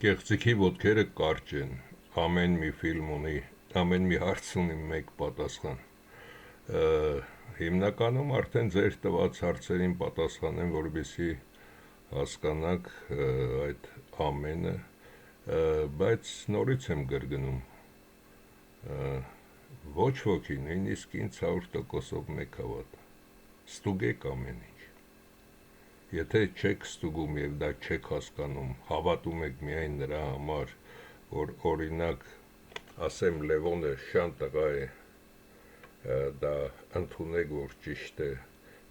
Կեղծիքի ոտքերը կարճ են, ամեն մի ֆիլմ ունի, ամեն մի հարց ունի մեկ պատասխան։ Հիմնականում արդեն ձեր տված հարցերին պատասխանեմ, որպեսզի հասկանաք այդ ամենը, բայց նորից եմ կրկնում, ոչ ոքի, նույնիսկ ինձ 100%-ով մեկ հավատա, ստուգեք ամեն ինչ։ Եթե չեք ստուգում և դա չեք հասկանում, հավատում եք միայն նրա համար, որ օրինակ, ասեմ Լևոնը շան տղա է, դա ընդունեք, որ ճիշտ է,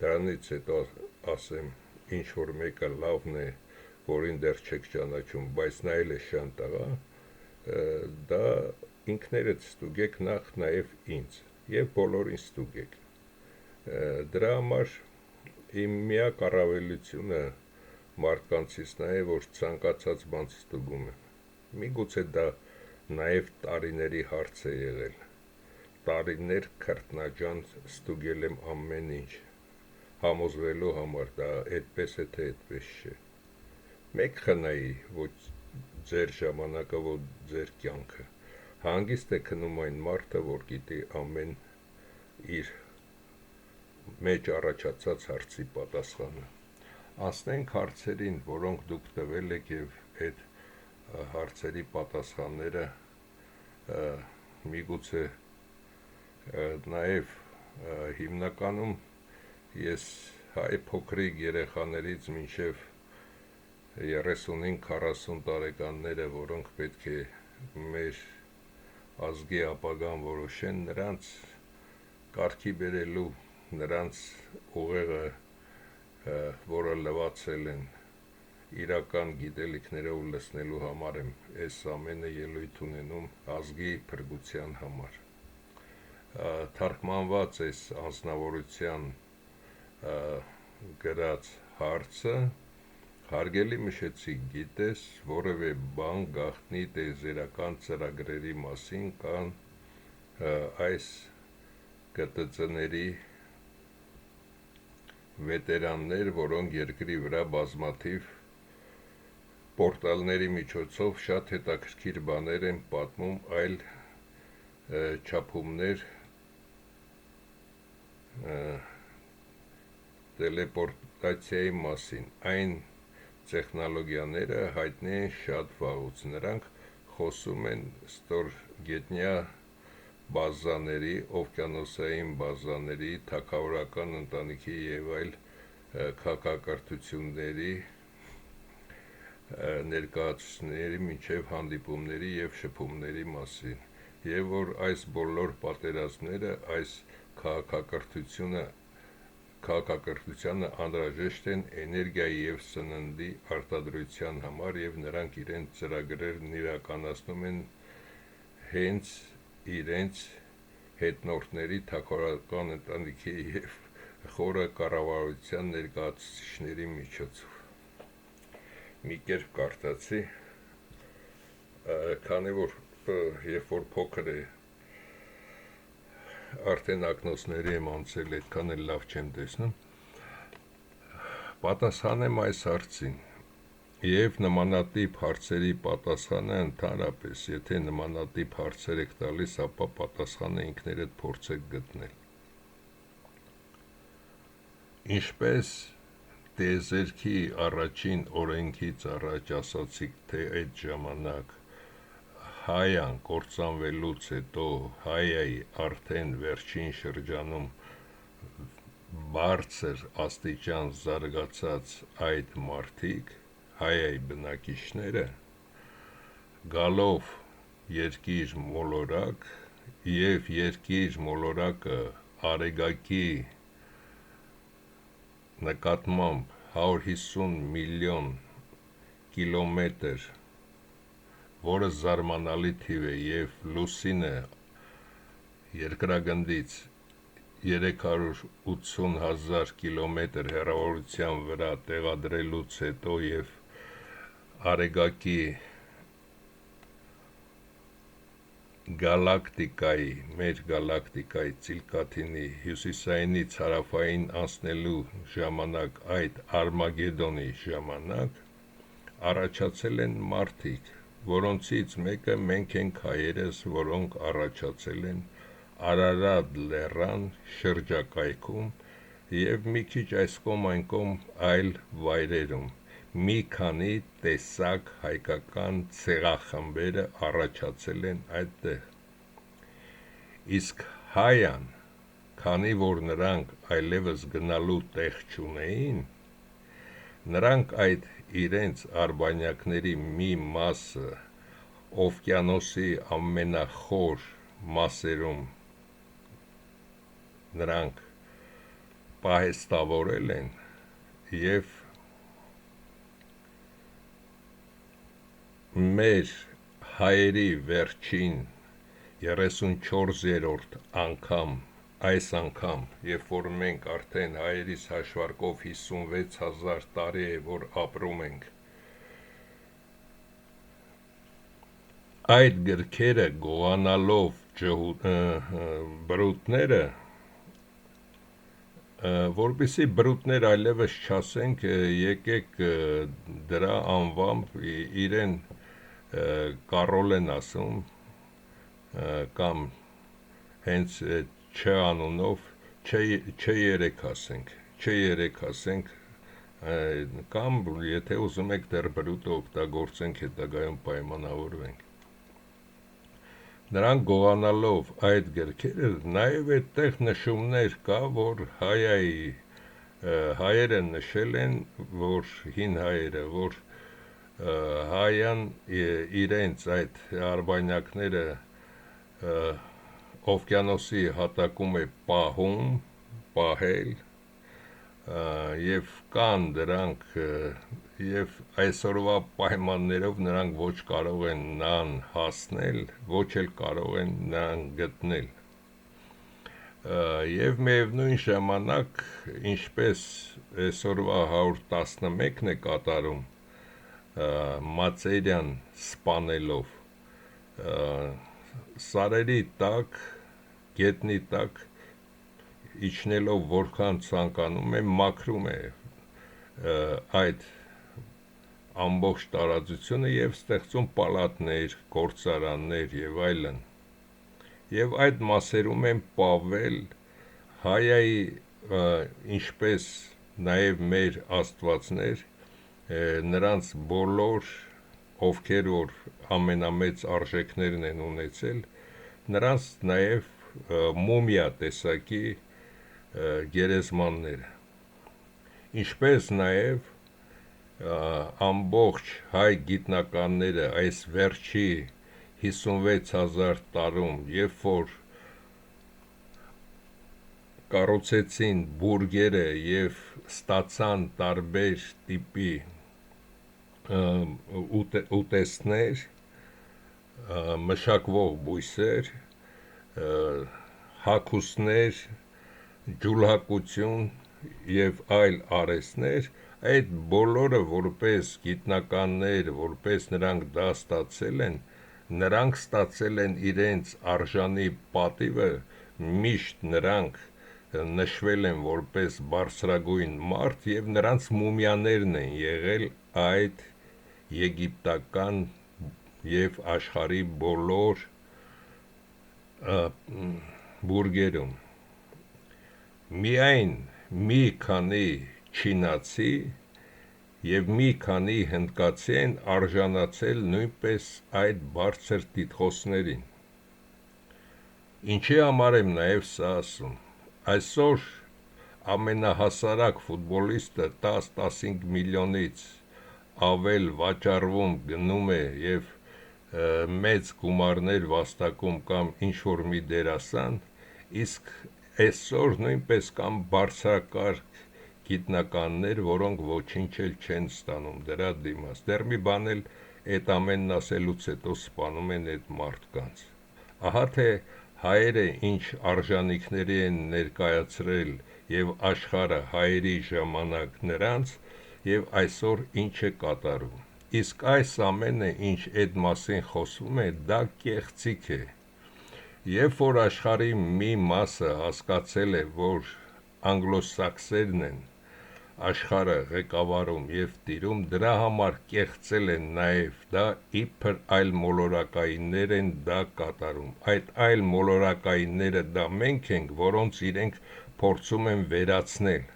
դրանից հետո ասեմ ինչ որ մեկը լավն է, որին դեռ չեք ճանաչում, բայց նա էլ է շան տղա, դա ինքներդ ստուգեք նախ նաև ինձ և բոլորին ստուգեք։ Դրա համար իմ միակ առավելությունը մարդկանցից նա է, որ ցանկացած բան ստուգում եմ։ Միգուցե դա նաև տարիների հարց է եղել։ Տարիներ քրտնաջան ստուգել եմ ամեն ինչ, համոզվելու համար դա այդպես է, թե այդպես չէ։ Մեկ խնայի, ոչ ձեր ժամանակը, ոչ ձեր կյանքը։ Հանգիստ է քնում այն մարդը, որ գիտի ամեն իր մեջ առաջացած հարցի պատասխանը։ Անցնենք հարցերին, որոնք դուք տվել եք և այդ հարցերի պատասխանները միգուցե նաև հիմնականում ես հայ փոքրիկ երեխաներից մինչև 35-40 տարեկանները, որոնք պետք է մեր ազգի ապագան որոշեն, նրանց կարգի բերելու, նրանց ուղեղը, որը լվացել են իրական գիտելիքներով լցնելու համար եմ այս ամենը ելույթ ունենում ազգի փրկության համար։ Թարգմանված այս անձնավորության գրած հարցը, հարգելի Մշեցիկ, գիտես որևէ բան գաղտնի տիեզերական ծրագրերի մասին կան այս ԿՏԾ-ների վետերաններ, որոնք երկրի վրա բազմաթիվ պորտալների միջոցով շատ հետաքրքիր բաներ են պատմում այլ չափումներ տելեպորտացիայի մասին։ Այն տեխնոլոգիաները հայտնի են շատ վաղուց, նրանք խոսում են ստորգետնյա բազաների, օվկիանոսային բազաների, թագավորական ընտանիքի և այլ քաղաքակրթությունների ներկայացուցիչների մինչև հանդիպումների և շփումների մասին, և որ այս բոլոր պատերազմները այս քաղաքակրթությանը անհրաժեշտ են էներգիայի և սննդի արտադրության համար և նրանք իրենց ծրագրերն իրականացնում են հենց իրենց հետնորդների, թագավորական ընտանիքի և խորը կառավարության ներկայացուցիչների միջոցով։ Մի կերպ կարդացի, քանի որ երբ որ փոքր է, արդեն ակնոցների եմ անցել, այդքան էլ լավ չեմ տեսնում, պատասխանեմ այս հարցին և նմանատիպ հարցերի պատասխանը ընդհանրապես, եթե նմանատիպ հարցեր եք տալիս, ապա պատասխանը ինքներդ փորձեք գտնել։ Ինչպես տիեզերքի առաջին օրենքից առաջ ասացիք, թե այդ ժամանակ Հայան կործանվելուց հետո Հայայի արդեն վերջին շրջանում բարձր աստիճան զարգացած այդ մարդիկ, Հայայի բնակիչները, գալով երկիր մոլորակ և երկիր մոլորակը Արեգակի նկատմամբ 150 միլիոն կիլոմետր, որը զարմանալի թիվ է, և Լուսինը երկրագնդից 380,000 կիլոմետր հեռավորության վրա տեղադրելուց հետո և Արեգակի գալակտիկայի, մեր գալակտիկայի Ծիլկաթինի հյուսիսայինից հարավային անցնելու ժամանակ, այդ Արմագեդոնի ժամանակ, առաջացել են մարդիկ, որոնցից մեկը մենք ենք հայերս, որոնք առաջացել են Արարատ լեռան շրջակայքում և մի քիչ այս կողմ այն կողմ այլ վայրերում մի քանի տեսակ հայկական ցեղախմբերը առաջացել են այդտեղ, իսկ հայան, քանի որ նրանք այլևս գնալու տեղ չունեին, նրանք այդ իրենց արբանյակների մի մասը օվկիանոսի ամենախոր մասերում նրանք պահեստավորել են և մեր հայերի վերջին 34-րդ անգամ, այս անգամ, երբ որ մենք արդեն հայերիս հաշվարկով 56,000 տարի է, որ ապրում ենք, այդ գրքերը գողանալով բրուտները, որպեսզի բրուտներ այլևս չասենք, եկեք դրա անվամբ իրեն Կարոլ են ասում, կամ հենց Չ անունով Չ3 ասենք, կամ եթե ուզում եք դեռ բրուտը օգտագործենք, հետագայում պայմանավորվենք։ Նրանք գողանալով այդ գրքերը, նաև այդտեղ նշումներ կա, որ հայերը նշել են, որ հին հայերը, որ հայան իրենց այդ արբանյակները օվկիանոսի հատակում է պահել և կան դրանք և այսօրվա պայմաններով նրանք ոչ կարող են նրան հասնել, ոչ էլ կարող են նրան գտնել և միևնույն ժամանակ, ինչպես այսօրվա 111-ն է կատարում Մատսերյան սպանելով, սարերի տակ, գետնի տակ իջնելով որքան ցանկանում է, մաքրում է այդ ամբողջ տարածությունը և ստեղծում պալատներ, գործարաններ և այլն, և այդ մասերում են պահվել հայայի, ինչպես նաև մեր աստվածներ, նրանց բոլոր, ովքեր որ ամենամեծ արժեքներն են ունեցել, նրանց նաև մումիա տեսակի գերեզմանները, ինչպես նաև ամբողջ հայ գիտնականները այս վերջի 56,000 տարում, երբ որ կառուցեցին բուրգերը և ստացան տարբեր տիպի ուտեստներ, մշակվող բույսեր, հագուստներ, ջուլհակություն և այլ արհեստներ, այդ բոլորը որպես գիտնականներ, որպես նրանք դա ստացել են, նրանք ստացել են իրենց արժանի պատիվը, միշտ նրանք նշվել են որպես բարձրագույն մարդ և նրանց մումիաներն են եղել այդ եգիպտական և աշխարհի բոլոր բուրգերում, միայն մի քանի չինացի և մի քանի հնդկացի են արժանացել նույնպես այդ բարձր տիտղոսներին։ Ինչի համար եմ նաև սա ասում, այսօր ամենահասարակ ֆուտբոլիստը 10-15 միլիոնից ավել վաճառվում գնում է և մեծ գումարներ վաստակում կամ ինչ-որ մի դերասան, իսկ այսօր նույնպես կան բարձրակարգ գիտնականներ, որոնք ոչինչ էլ չեն ստանում դրա դիմաց, դեռ մի բան էլ այդ ամենն ասելուց հետո սպանում են այդ մարդկանց, ահա թե հայերը ինչ արժանիքների են ներկայացրել և աշխարհը հայերի ժամանակ նրանց և այսօր ինչ է կատարում, իսկ այս ամենը, ինչ այդ մասին խոսվում է, դա կեղծիք է, երբ որ աշխարհի մի մասը հասկացել է, որ անգլոսաքսերն են, աշխարհը ղեկավարում եւ տիրում, դրա համար կեղծել են նաեւ դա, իբր այլ մոլորակայիններ են դա կատարում։ Այդ այլ մոլորակայինները դա մենք ենք, որոնց իրենք փորձում են վերացնել,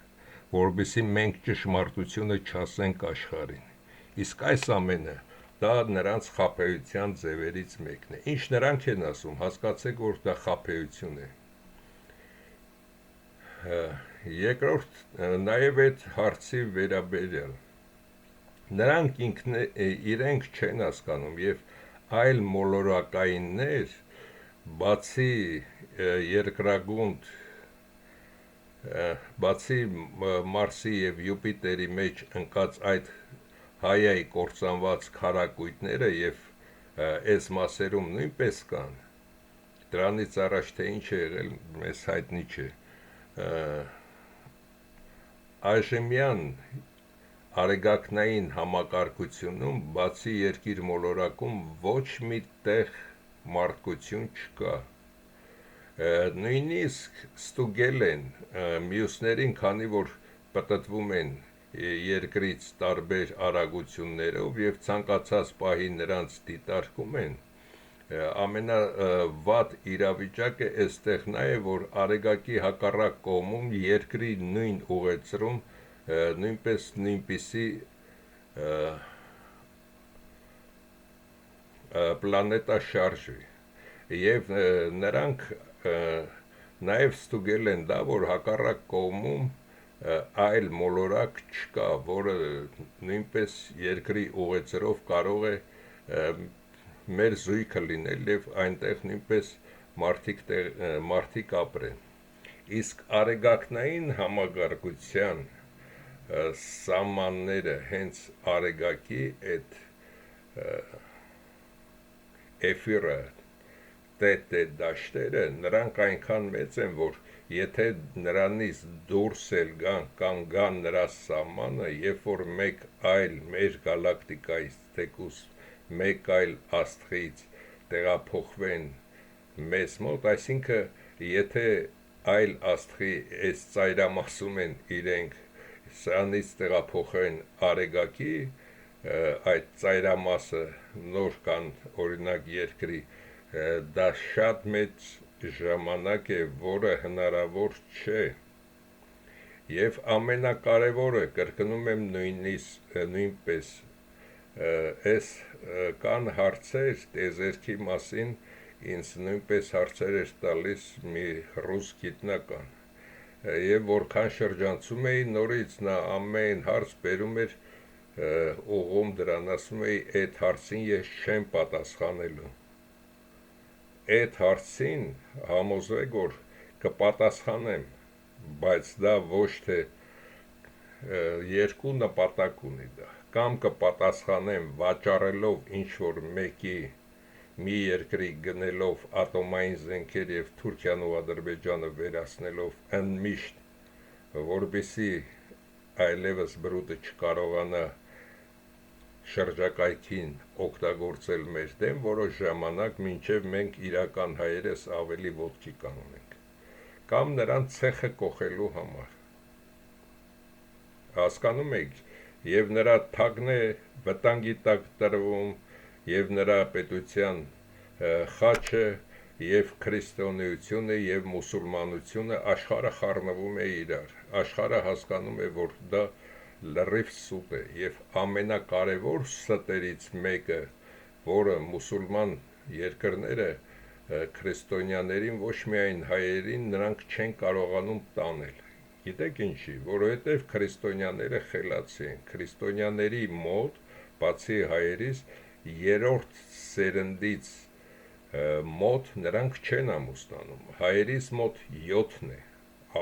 որովհետեւ մենք ճշմարտությունը չասենք աշխարհին։ Իսկ այս ամենը դա նրանց խաբեության ձևերից մեկն է։ Ինչ նրանք են ասում, հասկացեք, որ դա խաբեություն է։ Երկրորդ, նաև այդ հարցի վերաբերյալ նրանք իրենք չեն հասկանում եւ այլ մոլորակայիններ, բացի երկրագունդ, բացի Մարսի եւ Յուպիտերի մեջ ընկած այդ հայայի կործանված քարակույտները եւ այս մասերում նույնպես կան, դրանից առաջ թե ինչ է եղել, մեզ հայտնի չէ։ Այժմյան արեգակնային համակարգությունում, բացի երկիր մոլորակում, ոչ մի տեղ մարդկություն չկա։ Նույնիսկ ստուգել են մյուսներին, քանի որ պտտվում են երկրից տարբեր արագություններով եւ ցանկացած պահի նրանց դիտարկում են, ամենավատ իրավիճակը այստեղ նա է, որ արեգակի հակառակ կողմում երկրի նույն ուղեծրում նույնպես նույնպիսի պլանետա շարժի եւ նրանք նաեւ ստուգել են դա, որ հակառակ կողմում այլ մոլորակ չկա, որը նույնպես երկրի ուղեծրով կարող է մեր զույգը լինել եւ այնտեղ նույնպես մարդիկ ապրեն։ Իսկ արեգակնային համագարկության սահմանները հենց արեգակի այդ էֆիրը տետե դաշտերը նրանք այնքան մեծ են, որ եթե նրանից դուրս էլ գան նրա սահմանը, երբ որ մեկ այլ մեր գալակտիկայից թեկուզ մեկ այլ աստղից տեղափոխվեն մեզ մոտ, այսինքն եթե այլ աստղի այս ծայրամասում են իրենք սրանից տեղափոխեն արեգակի, այդ ծայրամասը նոր կան օրինակ երկրի, դա շատ մեծ ժամանակ է, որը հնարավոր չէ։ Եվ ամենակարևորը, կրկնում եմ նույնպես, այս կան հարցեր տեզերքի մասին, ինձ նույնպես հարցեր էր տալիս մի ռուս գիտնական, եւ որքան շրջանցում էի, նորից նա ամեն հարց բերում էր ուղղում դրան, ասում էի, այդ հարցին ես չեմ պատասխանելու, այդ հարցին համոզվեք, որ կպատասխանեմ, բայց դա ոչ թե երկու նպատակ ունի դա, կամ կպատասխանեմ վաճառելով ինչ-որ մի երկրի գնելով ատոմային զենքեր եւ Թուրքիան ու Ադրբեջանը վերացնելով ընդմիշտ, որպեսզի այլևս բրուտը չկարողանա շրջակայքին օգտագործել մեր դեմ որոշ ժամանակ, մինչև մենք իրական հայերս ավելի ոտքի կանոնենք, կամ նրան ցեխը կոխելու համար, հասկանում եք, եւ նրա թագն է վտանգի տակ տրվում, եւ նրա պետության խաչը, եւ քրիստոնեությունը, եւ մուսուլմանությունը, աշխարհը խառնվում է իրար, աշխարհը հասկանում է, որ դա լրիվ սուտ է, եւ ամենակարևոր ստերից մեկը, որը մուսուլման երկրները քրիստոնյաներին, ոչ միայն հայերին, նրանք չեն կարողանում տանել, գիտեք ինչի, որովհետև քրիստոնյաները խելացի են, քրիստոնյաների մոտ, բացի հայերից, երրորդ սերնդից մոտ նրանք չեն ամուսնանում, հայերից մոտ 7-ն է,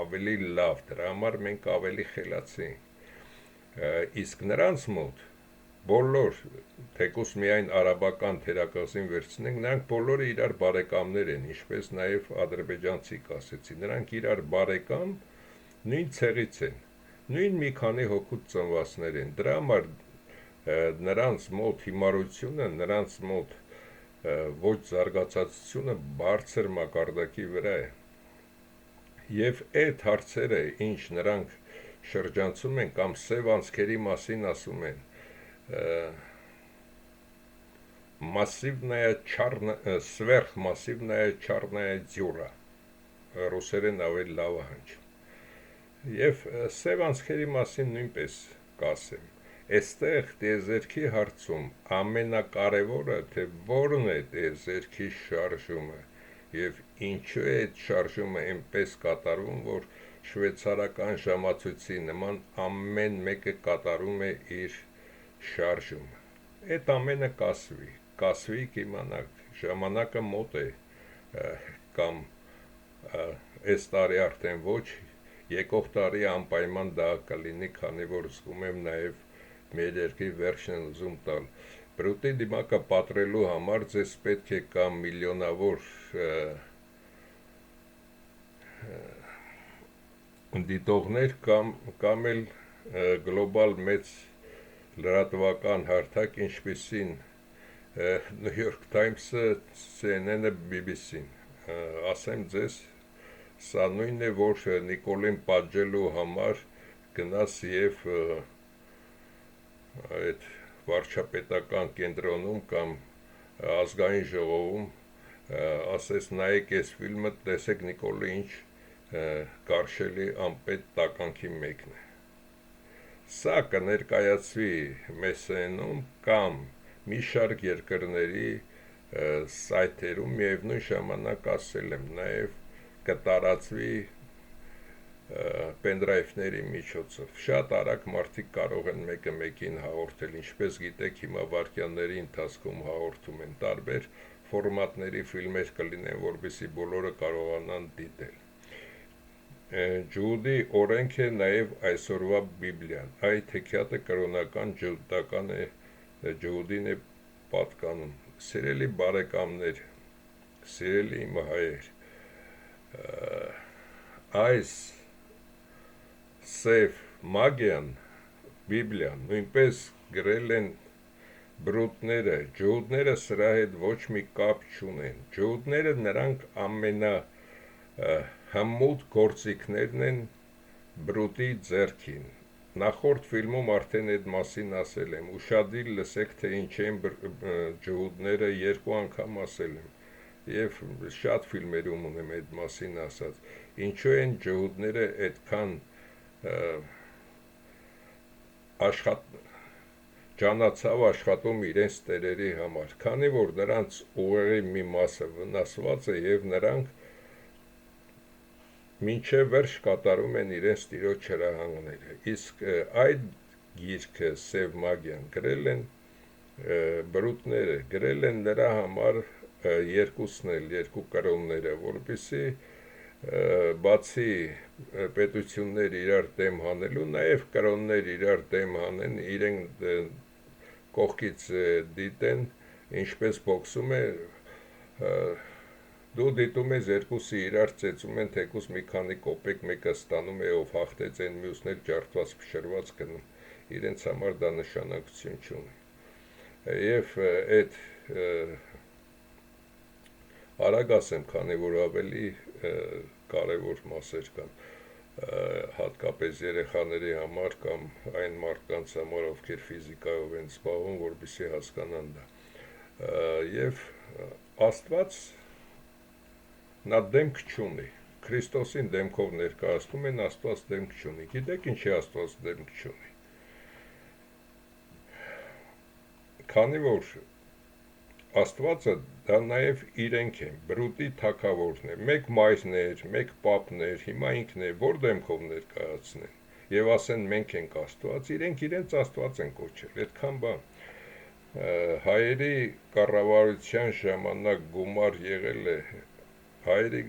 ավելի լավ, դրա համար մենք ավելի խելացի ենք, իսկ նրանց մոտ բոլոր, թեկուզ միայն արաբական թերակղզին վերցնենք, նրանք բոլորը իրար բարեկամներ են, ինչպես նաև ադրբեջանցի կասեցի, նրանք իրար բարեկամ նույն ցեղից են, նույն մի քանի հոգուց ծնվածներ են, դրա համար նրանց մոտ հիմարությունը, նրանց մոտ ոչ զարգացածությունը բարձր մակարդակի վրա է, և այդ հարցերը, ինչ նրանք շրջանցում են կամ սև անցքերի մասին ասում են սվերխմասիվնայա չառնայա ձյուրա, ռուսերեն ավելի լավ հնչ։ Եվ սև անցքերի մասին նույնպես կասեմ, այստեղ տիեզերքի հարցում ամենակարևորը, թե որն է տիեզերքի շարժումը եւ ինչու է այդ շարժումը այնպես կատարվում, որ շվեյցարական ժամացույցի նման ամեն մեկը կատարում է իր շարժումը։ Այդ ամենը կասվի կիմանաք, ժամանակը մոտ է, կամ այս տարի արդեն ոչ, եկող տարի անպայման դա կլինի, քանի որ զգում եմ նաև մեր երկրի վերջն են ուզում տալ։ Բրուտի դիմակը պատրելու համար ձեզ պետք է կամ միլիոնավոր դիտողներ կամ էլ գլոբալ մեծ լրատվական հարթակ, ինչպիսին New York Times-ը, CNN-ը, BBC-ն, ասեմ ձեզ, սա նույնն է, որ Նիկոլին պատժելու համար գնաս եւ այդ վարչապետական կենտրոնում կամ ազգային ժողովում ասես նայեք այս ֆիլմը, տեսեք Նիկոլը ինչ կարշելի անպետ տականքի մեկն է։ Սա կներկայացվի MSN-ում կամ մի շարք երկրների սայթերում, միևնույն ժամանակ ասել եմ, նաև կտարածվի պենդրայվների միջոցով։ Շատ արագ մարդիկ կարող են մեկը մեկին հաղորդել, ինչպես գիտեք, հիմա վայրկյանների ընթացքում հաղորդում են տարբեր ֆորմատների ֆիլմեր կլինեն, որպեսզի բոլորը կարողանան դիտել։ Ջուդի օրենք է նաև այսօրվա Բիբլիան, այդ հեքիաթը կրոնական ջուդական է, Ջուդին է պատկանում։ Սիրելի բարեկամներ, սիրելի իմ հայեր, այս սև մագիան, Բիբլիան, նույնպես գրել են բրուտները, ջուդները սրա հետ ոչ մի կապ չունեն։ Ջուդները նրանք ամենահմուտ գործիքներն են բրուտի ձեռքին։ Նախորդ ֆիլմում արդեն այդ մասին ասել եմ, ուշադիր լսեք, թե ինչ են ջուդները, 2 անգամ ասել եմ, եւ շատ ֆիլմերում ունեմ այդ մասին ասած, ինչու են ջուդները այդքան ջանացավ աշխատում իրենց տերերի համար, քանի որ նրանց ուղեղի մի մասը վնասված է եւ նրանք մինչև վերջ կատարում են իրենց տիրոջ հրահանգները։ Իսկ այդ գիրքը Սև մագիան գրել են բրուտները, գրել են նրա համար երկուսն էլ, 2 կրոնները, որպեսզի բացի պետություններ իրար դեմ հանելու, նաև կրոններ իրար դեմ հանեն, իրենք կողքից դիտեն, ինչպես բոքսում է, դու դիտում ես երկուսը իրար ծեծում են, թեկուզ մի քանի կոպեկ մեկը ստանում է, ով հաղթեց, այն մյուսներ ջարդված փշրված գնում, իրենց համար դա նշանակություն չունի։ Եվ այդ արագ ասեմ, քանի որ ավելի կարևոր մասեր կան, հատկապես երեխաների համար կամ այն մարդկանց համար, ովքեր ֆիզիկայով են զբաղվում, որպեսզի հասկանան դա։ Եվ Աստված նա դեմք չունի, Քրիստոսին դեմքով ներկայացնում են, Աստված դեմք չունի։ Գիտեք ինչի Աստված դեմք չունի։ Քանի որ Աստվածը դա նաև իրենք են, բրուտի թագավորն է, մեկ մայրներ, մեկ պապներ, հիմա ինքն է, որ դեմքով ներկայացնեն, եւ ասեն մենք ենք Աստված, իրենք իրենց Աստված են կոչել, այդքան բան։ Հայերի կառավարության ժամանակ գումար եղել է, հայերի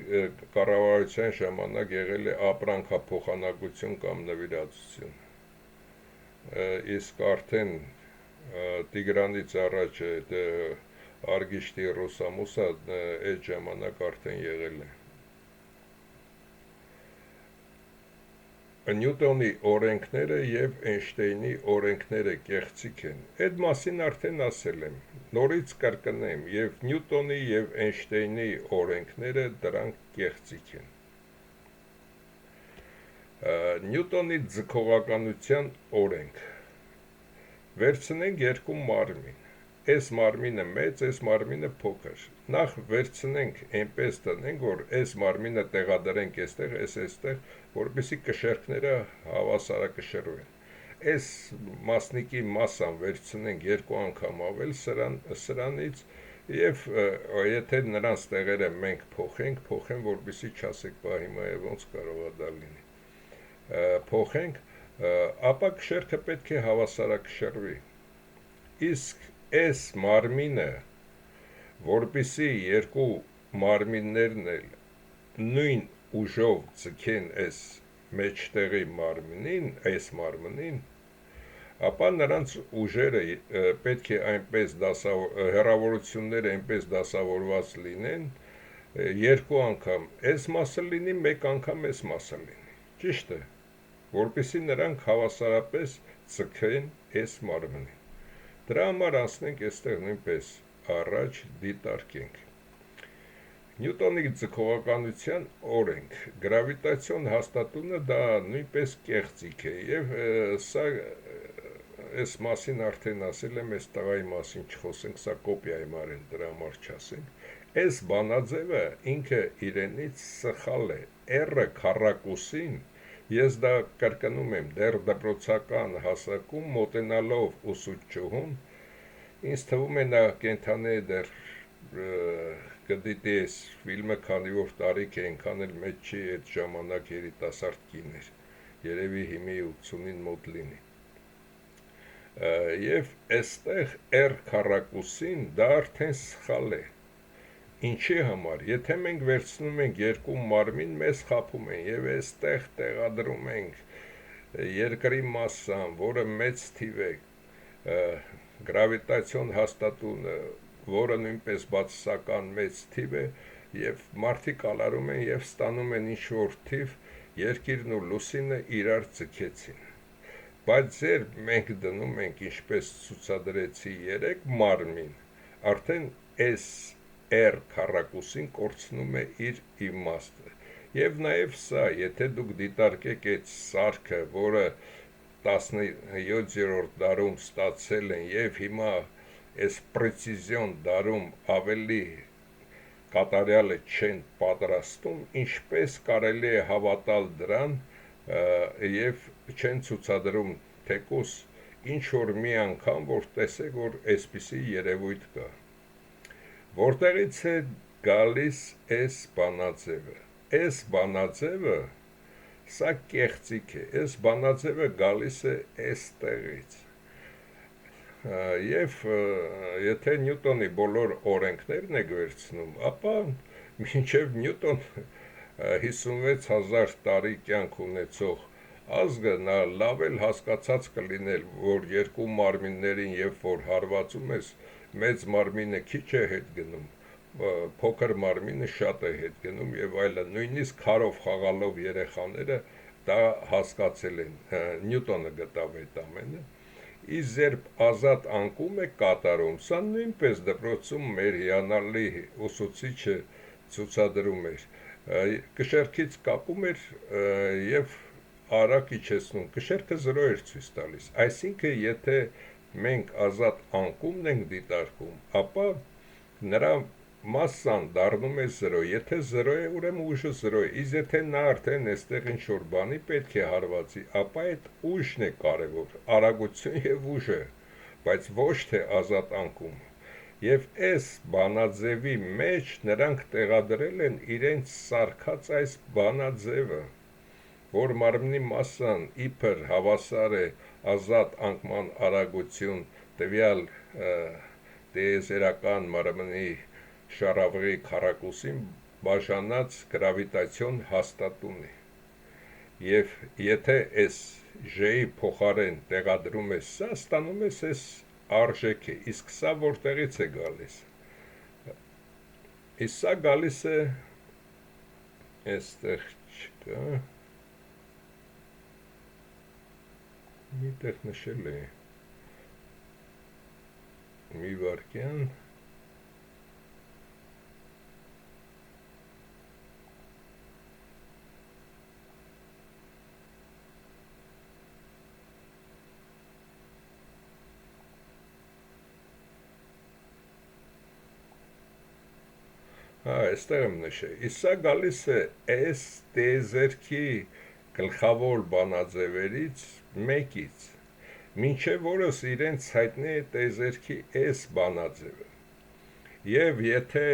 կառավարության ժամանակ եղել է ապրանքափոխանակություն կամ նվիրատվություն, իսկ արդեն Տիգրանից առաջ Արգիշտի Ռուսամուսը այդ ժամանակ արդեն եղել է։ Նյուտոնի օրենքները եւ Էյնշտեյնի օրենքները կեղծիք են։ Այդ մասին արդեն ասել եմ, նորից կրկնեմ, եւ Նյուտոնի եւ Էյնշտեյնի օրենքները դրանք կեղծիք են։ Նյուտոնի ձգողականության օրենք։ Վերցնենք երկու մարմին, այս մարմինը մեծ, այս մարմինը փոքր, նախ վերցնենք այնպես տնենք, որ այս մարմինը տեղադրենք այստեղ, այստեղ, որպեսզի կշերքները հավասարակշռվեն, այս մասնիկի մասան վերցնենք երկու անգամ ավել սրանից, եւ եթե նրանց տեղերը մենք փոխենք, որպեսզի չասեք, բա հիմա ոնց կարող է դա լինի, փոխենք, ապա կշերքը պետք է հավասարակշռվի, իսկ այս մարմինը, որպեսզի երկու մարմիններն էլ նույն ուժով ձգեն այս մեջտեղի մարմնին, այս մարմնին, ապա նրանց ուժերը պետք է այնպես հեռավորությունները այնպես դասավորված լինեն, երկու անգամ այս մասը լինի, մեկ անգամ այս մասը լինի, ճիշտ է, որպեսզի նրանք հավասարապես ձգեն այս մարմնին։ Դրա համար անցնենք այստեղ նույնպես առաջ դիտարկենք։ Նյուտոնի ձգողականության օրենք, գրավիտացիոն հաստատությունը դա նույնպես կեղծիք է, եւ սա այս մասին արդեն ասել եմ, այս տղայի մասին չխոսենք, սա կոպիա եմ արել, դրա համար չասենք։ Այս բանաձևը ինքը իրենից սխալ է, R-ը քառակուսին, ես դա կրկնում եմ, դեռ դպրոցական հասակում մոտենալով ուսուցչուհուն, ինձ թվում է նա կենդանի է դեռ կդիտի այս ֆիլմը, քանի որ տարիք է, այնքան էլ մեծ չի, այդ ժամանակ երիտասարդ կին էր, երևի հիմի 80-ին մոտ լինի, եւ այստեղ R քառակուսին դա արդեն սխալ է, ինչի համար, եթե մենք վերցնում ենք երկու մարմին, մեզ խաբում են, եւ այստեղ տեղադրում ենք երկրի մասսան, որը մեծ թիվ է, գրավիտացիոն հաստատությունը, որը նույնպես բացասական մեծ թիվ է, եւ մարդիկ ալարում են եւ ստանում են ինչ-որ թիվ, երկիրն ու լուսինը իրար ձգեցին, բայց ձեր մենք դնում ենք, ինչպես ցուցադրեցի 3 մարմին, արդեն այս R քառակուսին կորցնում է իր իմաստը, եւ նաեւ սա, եթե դուք դիտարկեք այդ սարքը, որը 17-րդ դարում ստացել են եւ հիմա այս պրեցիզիոն դարում ավելի կատարյալը չեն պատրաստում, ինչպես կարելի է հավատալ դրան եւ չեն ցուցադրում թեկուս ինչ որ մի անգամ, որ տեսեք, որ այսպիսի երևույթ կա, որտեղից է գալիս այս բանաձևը, այս բանաձևը, սա կեղծիք է, այս բանաձևը գալիս է այստեղից, եւ եթե Նյուտոնի բոլոր օրենքներն եք վերցնում, ապա մինչև Նյուտոն 56,000 տարի կյանք ունեցող ազգը նա լավ էլ հասկացած կլինել, որ երկու մարմիններին երբ որ հարվածում ես, մեծ մարմինը քիչ է հետ գնում, փոքր մարմինը շատ է հետ գնում եւ այլն, նույնիսկ քարով խաղալով երեխաները դա հասկացել են, Նյուտոնը գտավ այդ ամենը, իսկ երբ ազատ անկում է կատարում, սա նույնպես դպրոցում մեր հիանալի ուսուցիչը ցուցադրում էր, կշերքից կապում էր եւ արագ իջեցնում, կշերքը 0 էր ցույց տալիս, այսինքն եթե մենք ազատ անկումն ենք դիտարկում, ապա նրա մասսան դառնում է 0, եթե 0 է, ուրեմն ուժը 0 է, իսկ եթե նա արդեն այստեղ ինչ-որ բանի պետք է հարվածի, ապա այդ ուժն է կարևոր, արագություն եւ ուժը, բայց ոչ թե ազատ անկումը, եւ այս բանաձևի մեջ նրանք տեղադրել են իրենց սարքած այս բանաձևը, որ մարմնի մասսան իբր հավասար է ազատ անկման արագություն տվյալ տիեզերական մարմնի շառավղի քառակուսին բաժանած գրավիտացիոն հաստատունի, եւ եթե այս J-ի փոխարեն տեղադրում ես սա, ստանում ես այս արժեքը, իսկ սա որտեղից է գալիս, իսկ սա գալիս է այստեղ չկա, միտեղ նշել է, մի վարկյան, այստեղ եմ նշել, իսկ սա գալիս է այս տիեզերքի գլխավոր բանաձևերից մեկից, մինչև որս իրենց հայտնի է տիեզերքի այս բանաձևը, և եթե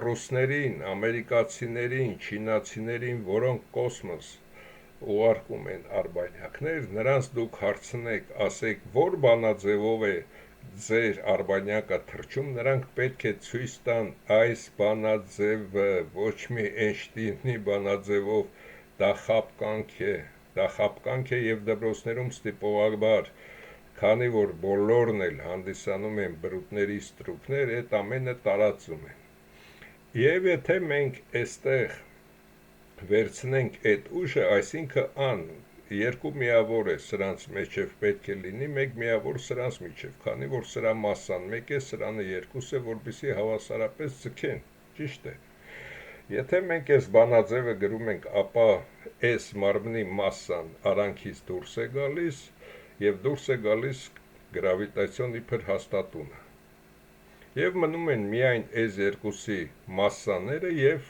ռուսներին, ամերիկացիներին, չինացիներին, որոնք կոսմոս ուղարկում են արբանյակներ, նրանց դուք հարցնեք, ասեք, որ բանաձևով է ձեր արբանյակը թռչում, նրանք պետք է ցույց տան այս բանաձևը, ոչ մի Էյնշտեյնի բանաձևով, դա խապկանք է և դպրոցներում ստիպողաբար, քանի որ բոլորն էլ հանդիսանում են բրուտների ստրուկներ, այդ ամենը տարածում են։ Եվ եթե մենք այստեղ վերցնենք այդ ուժը, այսինքն երկու միավոր է սրանց մեջև պետք է լինի, մեկ միավոր սրանց միջև, քանի որ սրա մասսան մեկ է, սրանը երկուս է, որպեսզի հավասարապես ձգեն, ճիշտ է։ Եթե մենք այս բանաձևը գրում ենք, ապա այս մարմնի մասսան արանքից դուրս է գալիս և դուրս է գալիս գրավիտացիոն իբր հաստատունը։ Եվ մնում են միայն այս երկուսի մասսաները և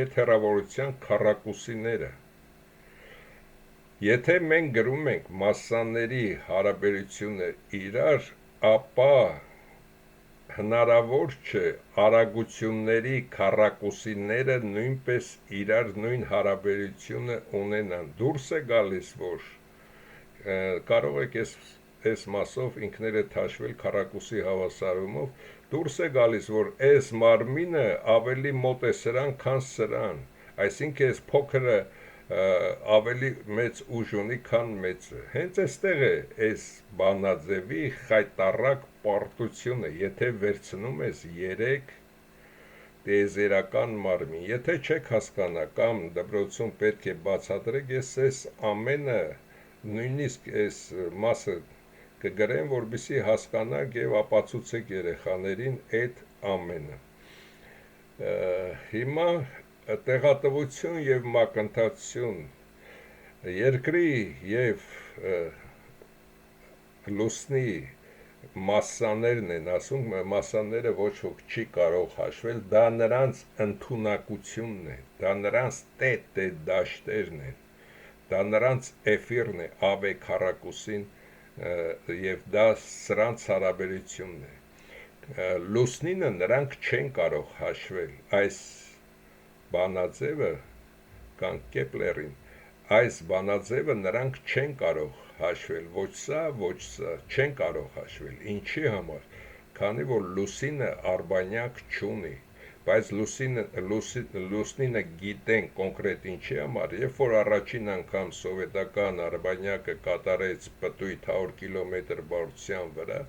այդ հեռավորության քառակուսիները։ Եթե մենք գրում ենք մասսաների հարաբերությունը իրար, ապա հնարավոր չէ արագությունների քառակուսիները նույնպես իրար նույն հարաբերությունը ունենան։ Դուրս է գալիս, որ կարող եք այս մասով ինքներդ հաշվել քառակուսի հավասարումով, դուրս է գալիս, որ այս մարմինը ավելի մոտ է սրան, քան սրան, այսինքն այս փոքրը ավելի մեծ ուժ ունի, քան մեծը։ Հենց այստեղ է այս բանաձևի խայտառակ պարտությունը, եթե վերցնում ես 3 տիեզերական մարմին, եթե չեք հասկանա կամ դպրոցում պետք է բացատրեք, ես այս ամենը նույնիսկ այս մասը կգրեմ, որպեսզի հասկանաք և ապացուցեք երեխաներին այդ ամենը։ Հիմա տեղատվություն և մակընթացություն, երկրի և լուսնի մասսաներն են ասում, մասսաները ոչ ոք չի կարող հաշվել, դա նրանց ընդունակությունն է, դա նրանց տետ դաշտերն են, դա նրանց էֆիրն է, ավ քառակուսին, և դա սրանց հարաբերությունն է։ Լուսնինը նրանք չեն կարող հաշվել, այս բանաձևը կան Կեպլերին, այս բանաձևը նրանք չեն կարող հաշվել, ոչ սա, չեն կարող հաշվել, ինչի համար, քանի որ լուսինը արբանյակ չունի, բայց լուսնինը գիտեն կոնկրետ ինչի համար, երբ որ առաջին անգամ սովետական արբանյակը կատարեց պտույտ 100 կիլոմետր բարդության վրա,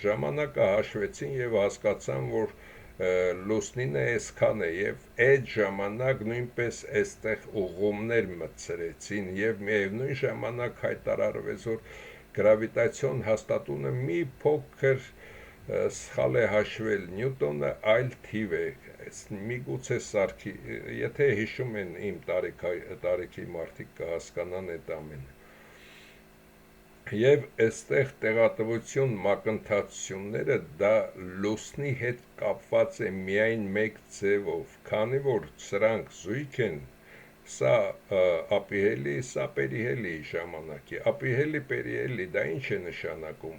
ժամանակը հաշվեցին և հասկացան, որ լուսնինը այսքան է, և այդ ժամանակ նույնպես այստեղ ուղղումներ մտցրեցին և միևնույն ժամանակ հայտարարվեց, որ գրավիտացիոն հաստատունը մի փոքր սխալ է հաշվել, Նյուտոնը այլ թիվ է, միգուցե սարքի, եթե հիշում են իմ տարիքի մարդիկ կհասկանան այդ ամենը։ Եվ այստեղ տեղատվություն մակընթացությունները դա լուսնի հետ կապված է միայն մեկ ձևով, քանի որ սրանք զույգ են, սա ապիհելի, սա պերիհելի ժամանակի, ապիհելի, պերիհելի, դա ինչ է նշանակում,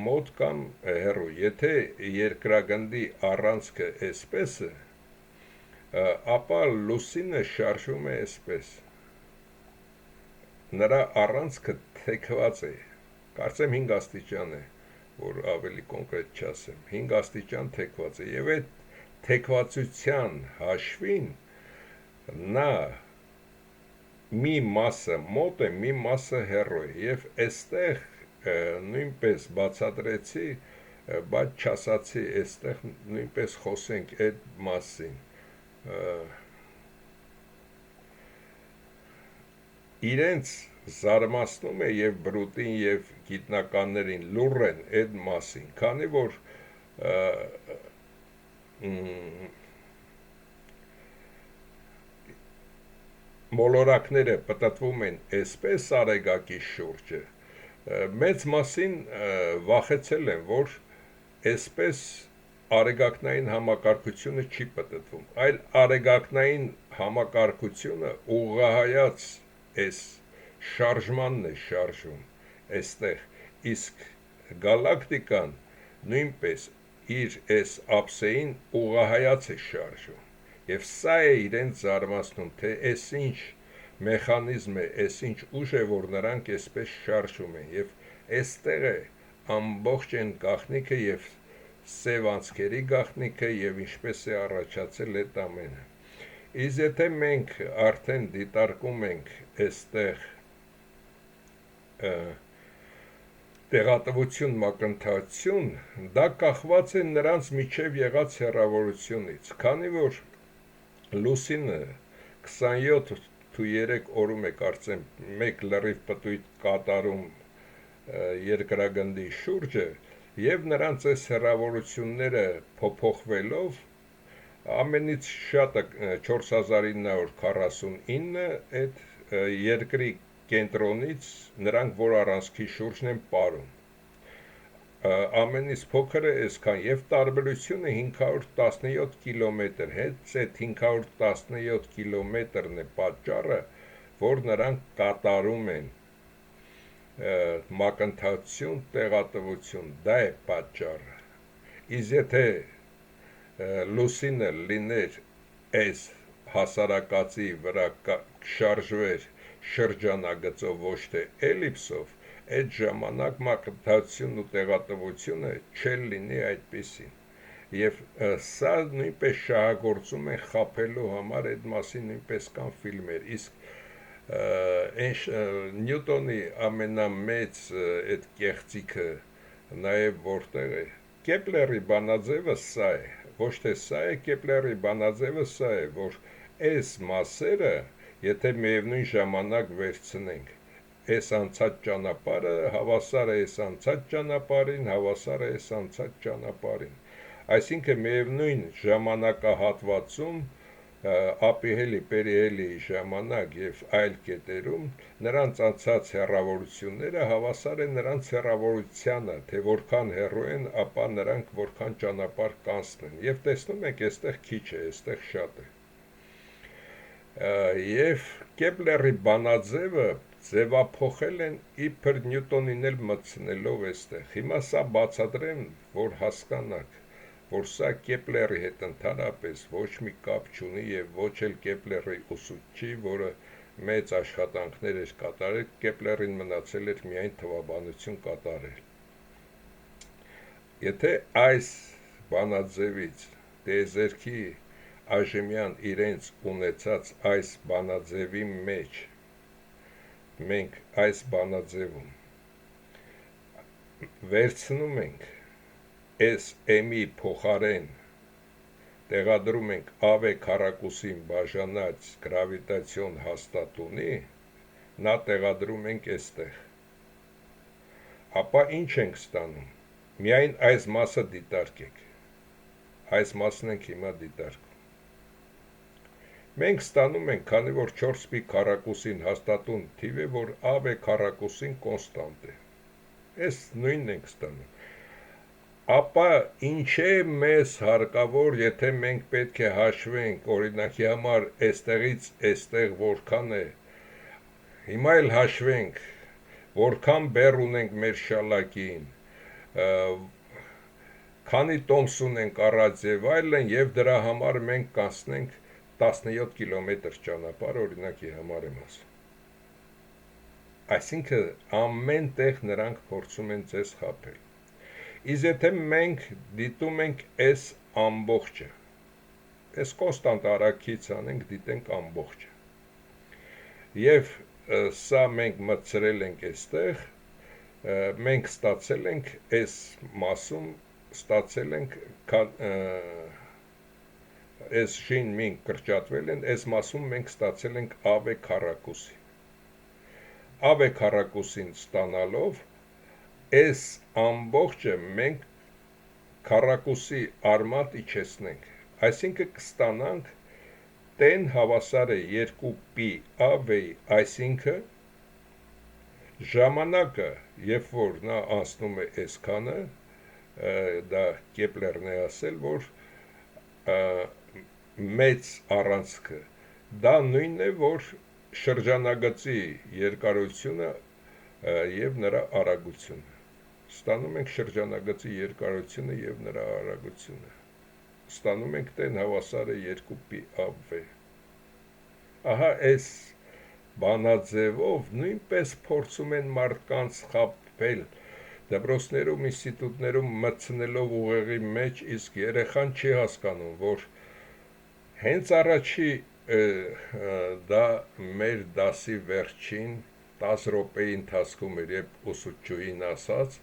մոտ կամ հեռու, եթե երկրագնդի առանցքը այսպես է, ապա լուսինը շարժվում է այսպես, նրա առանցքը թեքված է, կարծեմ 5 աստիճան է, որ ավելի կոնկրետ չասեմ, 5 աստիճան թեքված է, և այդ թեքվածության հաշվին նա մի մասը մոտ է, մի մասը հեռու է, և այստեղ նույնպես բացատրեցի, բայց չասացի, այստեղ նույնպես խոսենք այդ մասին, իրենց զարմացնում է և բրուտին և գիտնականներին լուռ են այդ մասին, քանի որ մոլորակները պտտվում են այսպես արեգակի շուրջը, մեծ մասին վախեցել են, որ այսպես արեգակնային համակարգությունը չի պտտվում, այլ արեգակնային համակարգությունը ուղղահայաց էս շարժմանն է շարժում այստեղ, իսկ գալակտիկան նույնպես իր այս ափսեին ուղղահայաց է շարժում, եւ սա է իրեն զարմացնում, թե այս ինչ մեխանիզմ է, այս ինչ ուժ է, որ նրանք այսպես շարժում են, եւ այստեղ է ամբողջ այն գաղտնիքը եւ սև անցքերի գաղտնիքը եւ ինչպես է առաջացել այդ ամենը։ Իսկ եթե մենք արդեն դիտարկում ենք այստեղ տեղատվություն մակընթացություն, դա կախված է նրանց միջև եղած հեռավորությունից, քանի որ լուսինը 27-3 օրում է կարծեմ մեկ լրիվ պտույտ կատարում երկրագնդի շուրջը, եւ նրանց այս հեռավորությունները փոփոխվելով ամենից շատը 4949 այդ երկրի կենտրոնից նրանք որ առանցքի շուրջն են ապարում, ամենից փոքրը այսքան, եւ տարբերությունը 517 կիլոմետր, հենց այդ 517 կիլոմետրն է պատճառը, որ նրանք կատարում են մակընթացություն, տեղատվություն, դա է պատճառը։ Իսկ եթե լուսինը լիներ այս հասարակածի վրա շարժվեր շրջանագծով, ոչ թե էլիպսով, այդ ժամանակ մակընթացությունն ու տեղատվությունը չեն լինի այդպիսին։ Եվ սա նույնպես շահագործում են խաբելու համար, այդ մասին նույնպես կան ֆիլմեր, իսկ Նյուտոնի ամենամեծ այդ կեղծիքը նաև որտեղ է, Կեպլերի բանաձևը սա է, ոչ թե սա է, Կեպլերի բանաձևը սա է, որ այս մասերը, եթե միևնույն ժամանակ վերցնենք, այս անցած ճանապարհը հավասար է այս անցած ճանապարհին, հավասար է այս անցած ճանապարհին, այսինքն միևնույն ժամանակահատվածում ապիհելի, պերիհելի ժամանակ եւ այլ կետերում նրանց անցած հեռավորությունները հավասար են նրանց հեռավորությանը, թե որքան հեռու են, ապա նրանք որքան ճանապարհ կանցնեն, եւ տեսնում եք, այստեղ քիչ է, այստեղ շատ է։ Եվ Կեպլերի բանաձևը ձևափոխել են իբր Նյուտոնին էլ մտցնելով այստեղ։ Հիմա սա բացատրեմ, որ հասկանաք, որ սա Կեպլերի հետ ընդհանրապես ոչ մի կապ չունի եւ ոչ էլ Կեպլերի ուսուցչի, որը մեծ աշխատանքներ էր կատարել, Կեպլերին մնացել էր միայն թվաբանություն կատարել։ Եթե այս բանաձևից տիեզերքի այժմյան իրենց ունեցած այս բանաձևի մեջ մենք այս բանաձևում վերցնում ենք այս m-ի փոխարեն տեղադրում ենք ավ քառակուսին բաժանած գրավիտացիոն հաստատունի, նա տեղադրում ենք այստեղ, ապա ինչ ենք ստանում, միայն այս մասը դիտարկեք, այս մասն ենք հիմա դիտարկում, մենք ստանում ենք, քանի որ 4π քառակուսին հաստատուն թիվ է, որ ավ քառակուսին կոնստանտ է, այս նույնն ենք ստանում, ապա ինչ է մեզ հարկավոր, եթե մենք պետք է հաշվենք, օրինակի համար այստեղից այստեղ որքան է, հիմա էլ հաշվենք, որքան բեռ ունենք մեր շալակին, քանի տոմս ունենք առած եւ այլն, եւ դրա համար մենք կանցնենք 17 կիլոմետր ճանապարհ, օրինակի համար եմ ասում։ Այսինքն ամեն տեղ նրանք փորձում են ձեզ խաբել։ Իսկ եթե մենք դիտում ենք այս ամբողջը, այս կոնստանտ արագից անենք, դիտենք ամբողջը, եւ սա մենք մտցրել ենք այստեղ, մենք ստացել ենք այս մասում, ստացել ենք այս շին մին կրճատվել են, այս մասում մենք ստացել ենք ավ քառակուսի, ավ քառակուսին ստանալով այս ամբողջը մենք քառակուսի արմատ իջեցնենք, այսինքն կստանանք տեն հավասար է 2π ավ-ի, այսինքն ժամանակը, երբ որ նա անցնում է այսքանը, դա Կեպլերն է ասել, որ մեծ առանցքը դա նույնն է, որ շրջանագծի երկարությունը եւ նրա արագությունը։ Ստանում ենք շրջանագծի երկարությունը եւ նրա արագությունը։ Ստանում ենք տեն հավասարը 2π/v։ Ահա այս բանաձևով նույնպես փորձում են մարդկանց խաբել դպրոցներում, ինստիտուտներում մտցնելով ուղեղի մեջ, իսկ երեխան չի հասկանում, որ հենց առաջի դա մեր դասի վերջին 10 րոպեի ընթացքում էր, երբ ուսուցչուհին ասաց,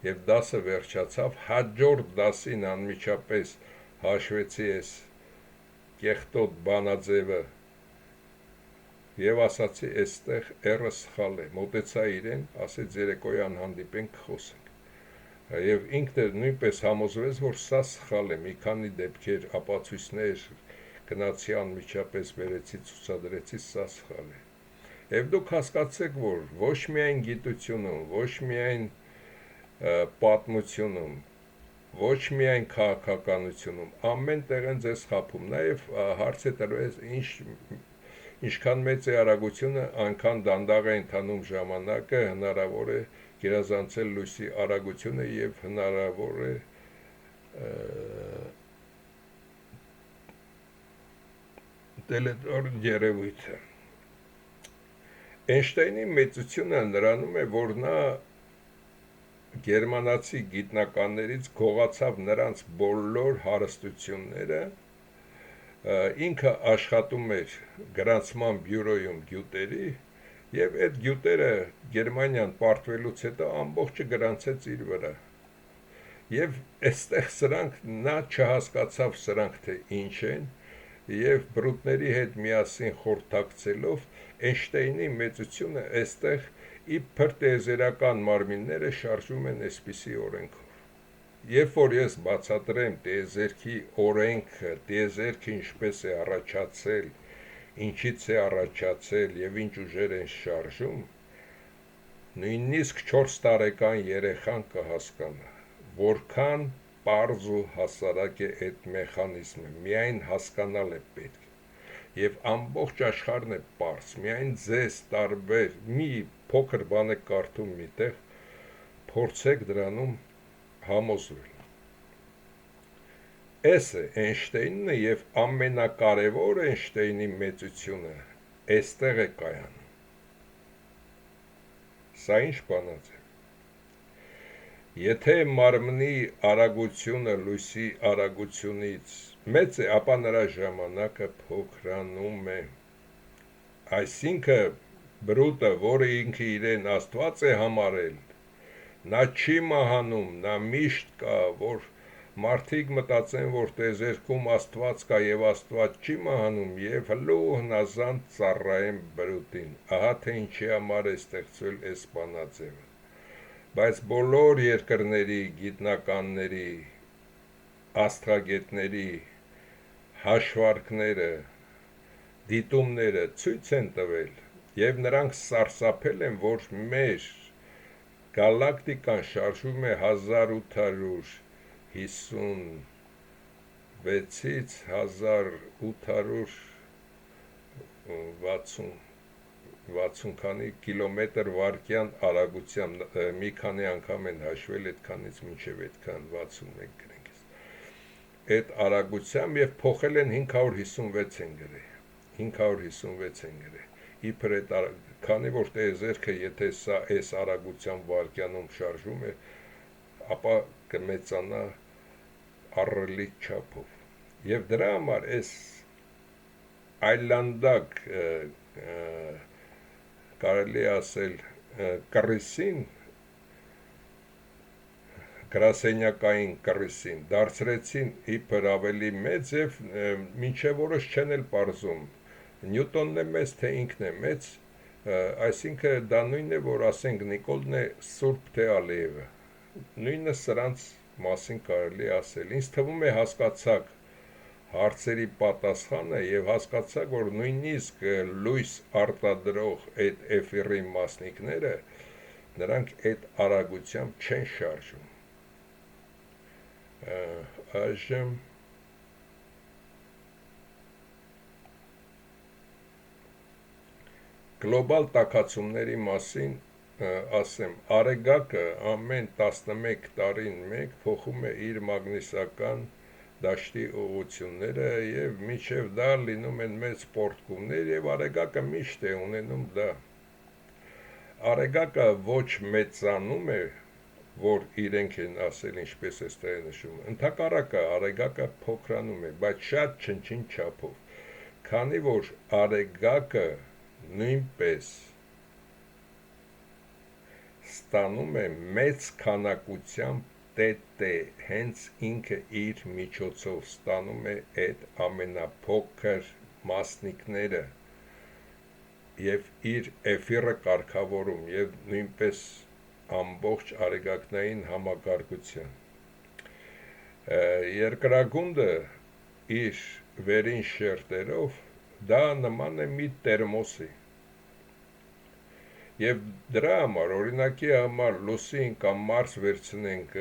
եւ դասը վերջացավ, հաջորդ դասին անմիջապես հաշվեցի այս կեղտոտ բանաձևը եւ ասացի, այստեղ R-ը սխալ է, մոտեցա իրեն, ասեց երեկոյան հանդիպենք, խոսենք։ Եվ ինքն էլ նույնպես համոզվեց, որ սա սխալ է, մի քանի դեպքեր, ապացույցներ գնացի անմիջապես վերեցի, ցուցադրեցի, սա սխալ է։ Եվ դուք հասկացեք, որ ոչ միայն գիտությունում, ոչ միայն պատմությունում, ոչ միայն քաղաքականությունում, ամեն տեղ են ձեզ խաբում, նաև հարց է տրվեց, ինչքան մեծ է արագությունը, այնքան դանդաղ է ընթանում ժամանակը, հնարավոր է գերազանցել լույսի արագությունը եւ հնարավոր է տելետոր երևույթը։ Էյնշտեյնի մեծությունը նրանում է, որ նա գերմանացի գիտնականներից գողացավ նրանց բոլոր հարստությունները, ինքը աշխատում էր գրանցման բյուրոյում գյուտերի եւ այդ գյուտերը Գերմանիան պարտվելուց հետո ամբողջը գրանցեց իր վրա։ Եվ այստեղ սրանք նա չհասկացավ սրանք թե ինչ են եւ բրուտների հետ միասին խորհրդակցելով Էյնշտեյնի մեծությունը այստեղ իբր տիեզերական մարմինները շարժվում են այսպիսի օրենքով։ Երբ որ ես բացատրեմ տիեզերքի օրենքը, տիեզերքը ինչպես է առաջացել, ինչից է առաջացել եւ ինչ ուժեր են շարժում, նույնիսկ 4 տարեկան երեխան կհասկանա, որքան պարզ ու հասարակ է այդ մեխանիզմը, միայն հասկանալ է պետք։ Եվ ամբողջ աշխարհն է պարզ, միայն ձեզ տարբեր մի փոքր բան եք կարդում միտեղ, փորձեք դրանում համոզվել։ Էս է Էյնշտեյնը եւ ամենակարևոր Էյնշտեյնի մեծությունը այստեղ է կայանում։ Սա ինչ բանաձև։ Եթե մարմնի արագությունը լույսի արագությունից մեծ է, ապա նրա ժամանակը փոքրանում է։ Այսինքն բրուտը, որը ինքը իրեն Աստված է համարել, նա չի մահանում, նա միշտ կա, որ մարդիկ մտածեն, որ տիեզերքում Աստված կա եւ Աստված չի մահանում եւ հլու հնազանդ ծառայեն բրուտին։ Ահա թե ինչի համար է ստեղծվել այս բանաձևը։ Բայց բոլոր երկրների գիտնականների, աստղագետների հաշվարկները, դիտումները ցույց են տվել եւ նրանք սարսափել են, որ մեր գալակտիկան շարժվում է 1856-ից 1860 քանի կիլոմետր վարկյան արագությամբ, մի քանի անգամ են հաշվել այդքանից մինչև այդքան 61 գրենք։ Այդ արագությամբ եւ փոխել են 556 են գրել։ 556 են գրել։ Իբր այդ քանի որ տիեզերքը եթե սա այս արագությամբ վարկյանում շարժվում է, ապա կմեծանա առելի չափով։ Եվ դրա համար այս այլանդակ կարելի ասել կռիսին, գրասենյակային կռիսին դարձրեցին իբր ավելի մեծ եւ մինչեւ որոշ չեն էլ պարզում Նյուտոնն է մեծ թե ինքն է մեծ, այսինքն դա նույնն է, որ ասենք Նիկոլն է Սուրբ թե Ալիևը, նույնը սրանց մասին կարելի ասել։ Ինձ թվում է հասկացաք հարցերի պատասխանը եւ հասկացաք, որ նույնիսկ լույս արտադրող այդ էֆիրի մասնիկները նրանք այդ արագությամբ չեն շարժում։ Այժմ գլոբալ տաքացումների մասին ասեմ, Արեգակը ամեն 11 տարին մեկ փոխում է իր մագնիսական դաշտի ուղղությունները եւ մինչեւ դա լինում են մեծ պորտկումներ եւ Արեգակը միշտ է ունենում դա։ Արեգակը ոչ մեծանում է, որ իրենք են ասել, ինչպես է ստեղ նշում, ընդհակառակը Արեգակը փոքրանում է, բայց շատ չնչին չափով, քանի որ Արեգակը նույնպես ստանում է մեծ քանակությամբ տետե, հենց ինքը իր միջոցով ստանում է այդ ամենափոքր մասնիկները եւ իր էֆիրը կարգավորում եւ նույնպես ամբողջ արեգակնային համակարգության։ Երկրագունդը իր վերին շերտերով դա նման է մի տերմոսի եւ դրա համար օրինակի համար լուսին կամ Մարս վերցնենք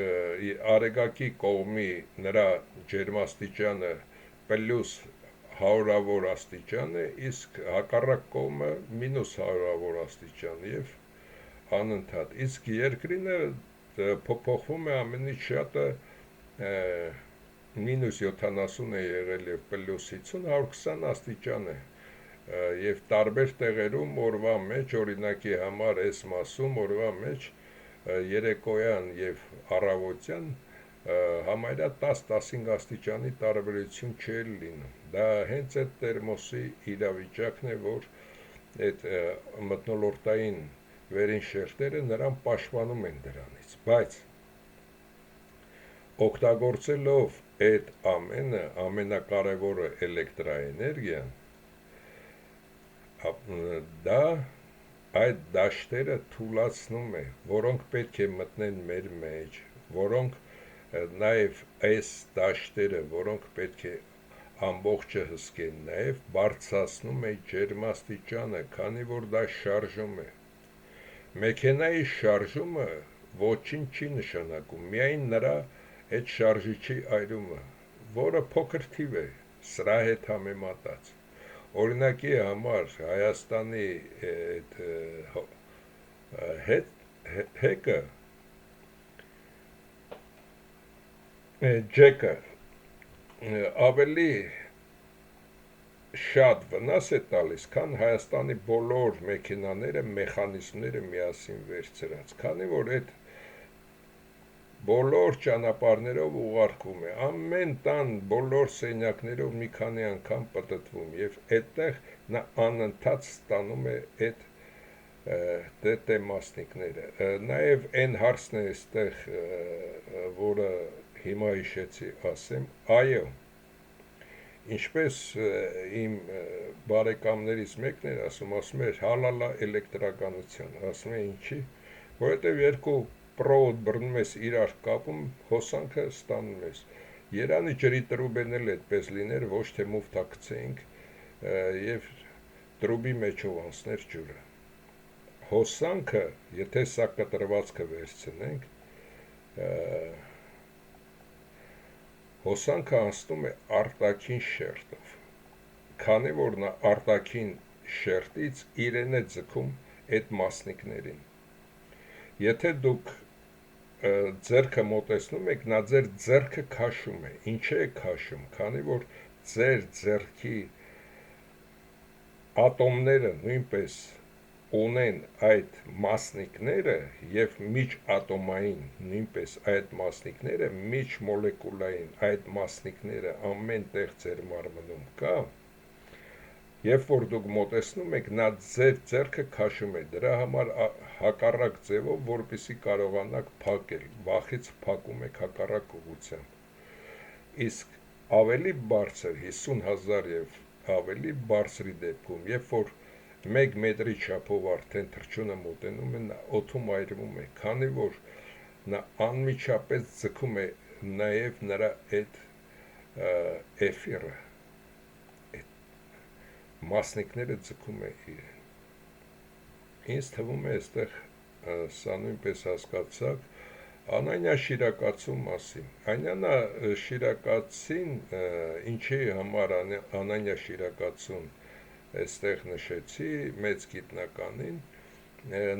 Արեգակի կողմի նրա ջերմաստիճանը պլյուս 100-ավոր աստիճան է, իսկ հակառակ կողմը մինուս 100-ավոր աստիճան եւ անընդհատ, իսկ երկրինը փոփոխվում է ամենից շատը մինուս 70 է եղել եւ պլյուս 50 120 աստիճան է եւ տարբեր տեղերում օրվա մեջ օրինակի համար այս մասում օրվա մեջ երեկոյան եւ առավոտյան համարյա 10-15 աստիճանի տարբերություն չէ լինում։ Դա հենց այդ տերմոսի իրավիճակն է, որ այդ մթնոլորտային վերին շերտերը նրան պաշտպանում են դրանից, բայց օգտագործելով այդ ամենը ամենակարևորը էլեկտրաէներգիան դա այդ դաշտերը թուլացնում է, որոնք պետք է մտնեն մեր մեջ, որոնք նաև այս դաշտերը, որոնք պետք է ամբողջը հսկեն, նաև բարձրացնում է ջերմաստիճանը, քանի որ դա շարժում է։ Մեքենայի շարժումը ոչինչ չի նշանակում, միայն նրա այդ շարժիչի այրումը, որը փոքր թիվ է, սրա հետ համեմատած։ Օրինակի համար Հայաստանի հեկը ջեկը ավելի շատ վնաս է տալիս, քան Հայաստանի բոլոր մեքենաները, մեխանիզմները միասին վերցրած, քանի որ այդ բոլոր ճանապարհներով ուղարկում է, ամեն տան բոլոր սենյակներով մի քանի անգամ պտտվում եւ այդտեղ նա անընդհատ ստանում է այդ տետե մասնիկները։ Նաեւ այն հարցն է այստեղ, որը հիմա հիշեցի ասեմ, այո, ինչպես իմ բարեկամներից մեկն էր ասում էր հալալա էլեկտրականություն, ասում է ինչի, որովհետեւ երկու պրոդ բռնում ես իրար կապում, հոսանքը ստանում ես։ Երանի ջրի տրուբեն էլ այդպես լիներ, ոչ թե մուֆտա գցեինք եւ տրուբի մեջով անցներ ջուրը։ Հոսանքը, եթե սա կտրվածքը վերցնենք, հոսանքը անցնում է արտաքին շերտով, քանի որ նա արտաքին շերտից իրեն է ձգում այդ մասնիկներին։ Եթե դուք ձերքը մոտեցնում եք, նա ձեր ձերքը քաշում է, ինչ է քաշում, քանի որ ձեր ձերքի ատոմները նույնպես ունեն այդ մասնիկները եւ միջատոմային նույնպես այդ մասնիկները, միջմոլեկուլային այդ մասնիկները ամեն տեղ ձեր մարմնում կա, երբ որ դուք մոտեցնում եք, նա ձեր ձեռքը քաշում է, դրա համար հակառակ ձևով, որպեսզի կարողանաք փակել, վախից փակում եք հակառակ ուղղությամբ։ Իսկ ավելի բարձր 50,000 եւ ավելի բարձրի դեպքում, երբ որ 1 մետրի չափով արդեն թռչունը մոտենում է, նա օդում այրվում է, քանի որ նա անմիջապես ձգում է նաեւ նրա այդ էֆիրը, մասնիկները ձգում է իրեն։ Ինձ թվում է այստեղ սա նույնպես հասկացաք, Անանյա շիրակացու մասին։ Անյանա շիրակացին ինչի համար Անանյա շիրակացուն այստեղ նշեցի մեծ գիտնականին,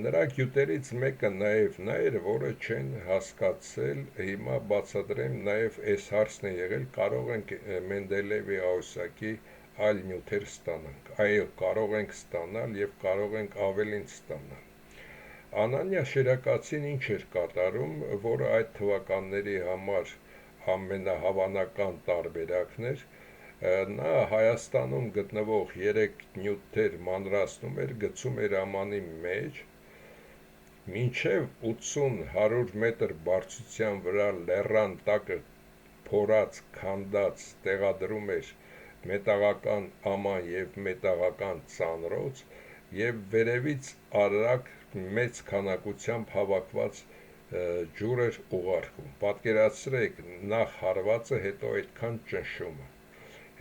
նրա գյուտերից մեկը նաև նա էր, որը չեն հասկացել, հիմա բացատրեմ, նաև այս հարցն է եղել, կարող ենք Մենդելեևի աուսակի այլ նյութեր ստանանք, այո, կարող ենք ստանալ և կարող ենք ավելին ստանալ։ Անանյա շիրակացին ինչ էր կատարում, որը այդ թվականների համար ամենահավանական տարբերակն էր, նա Հայաստանում գտնվող 3 նյութեր մանրացնում էր, գցում էր ամանի մեջ, մինչև 80-100 մետր բարձրության վրա լեռան տակը փորած, քանդած տեղադրում էր մետաղական աման և մետաղական ծանրոց և վերևից արագ մեծ քանակությամբ հավաքված ջուր էր ուղարկում։ Պատկերացրեք, նախ հարվածը, հետո այդքան ճնշումը։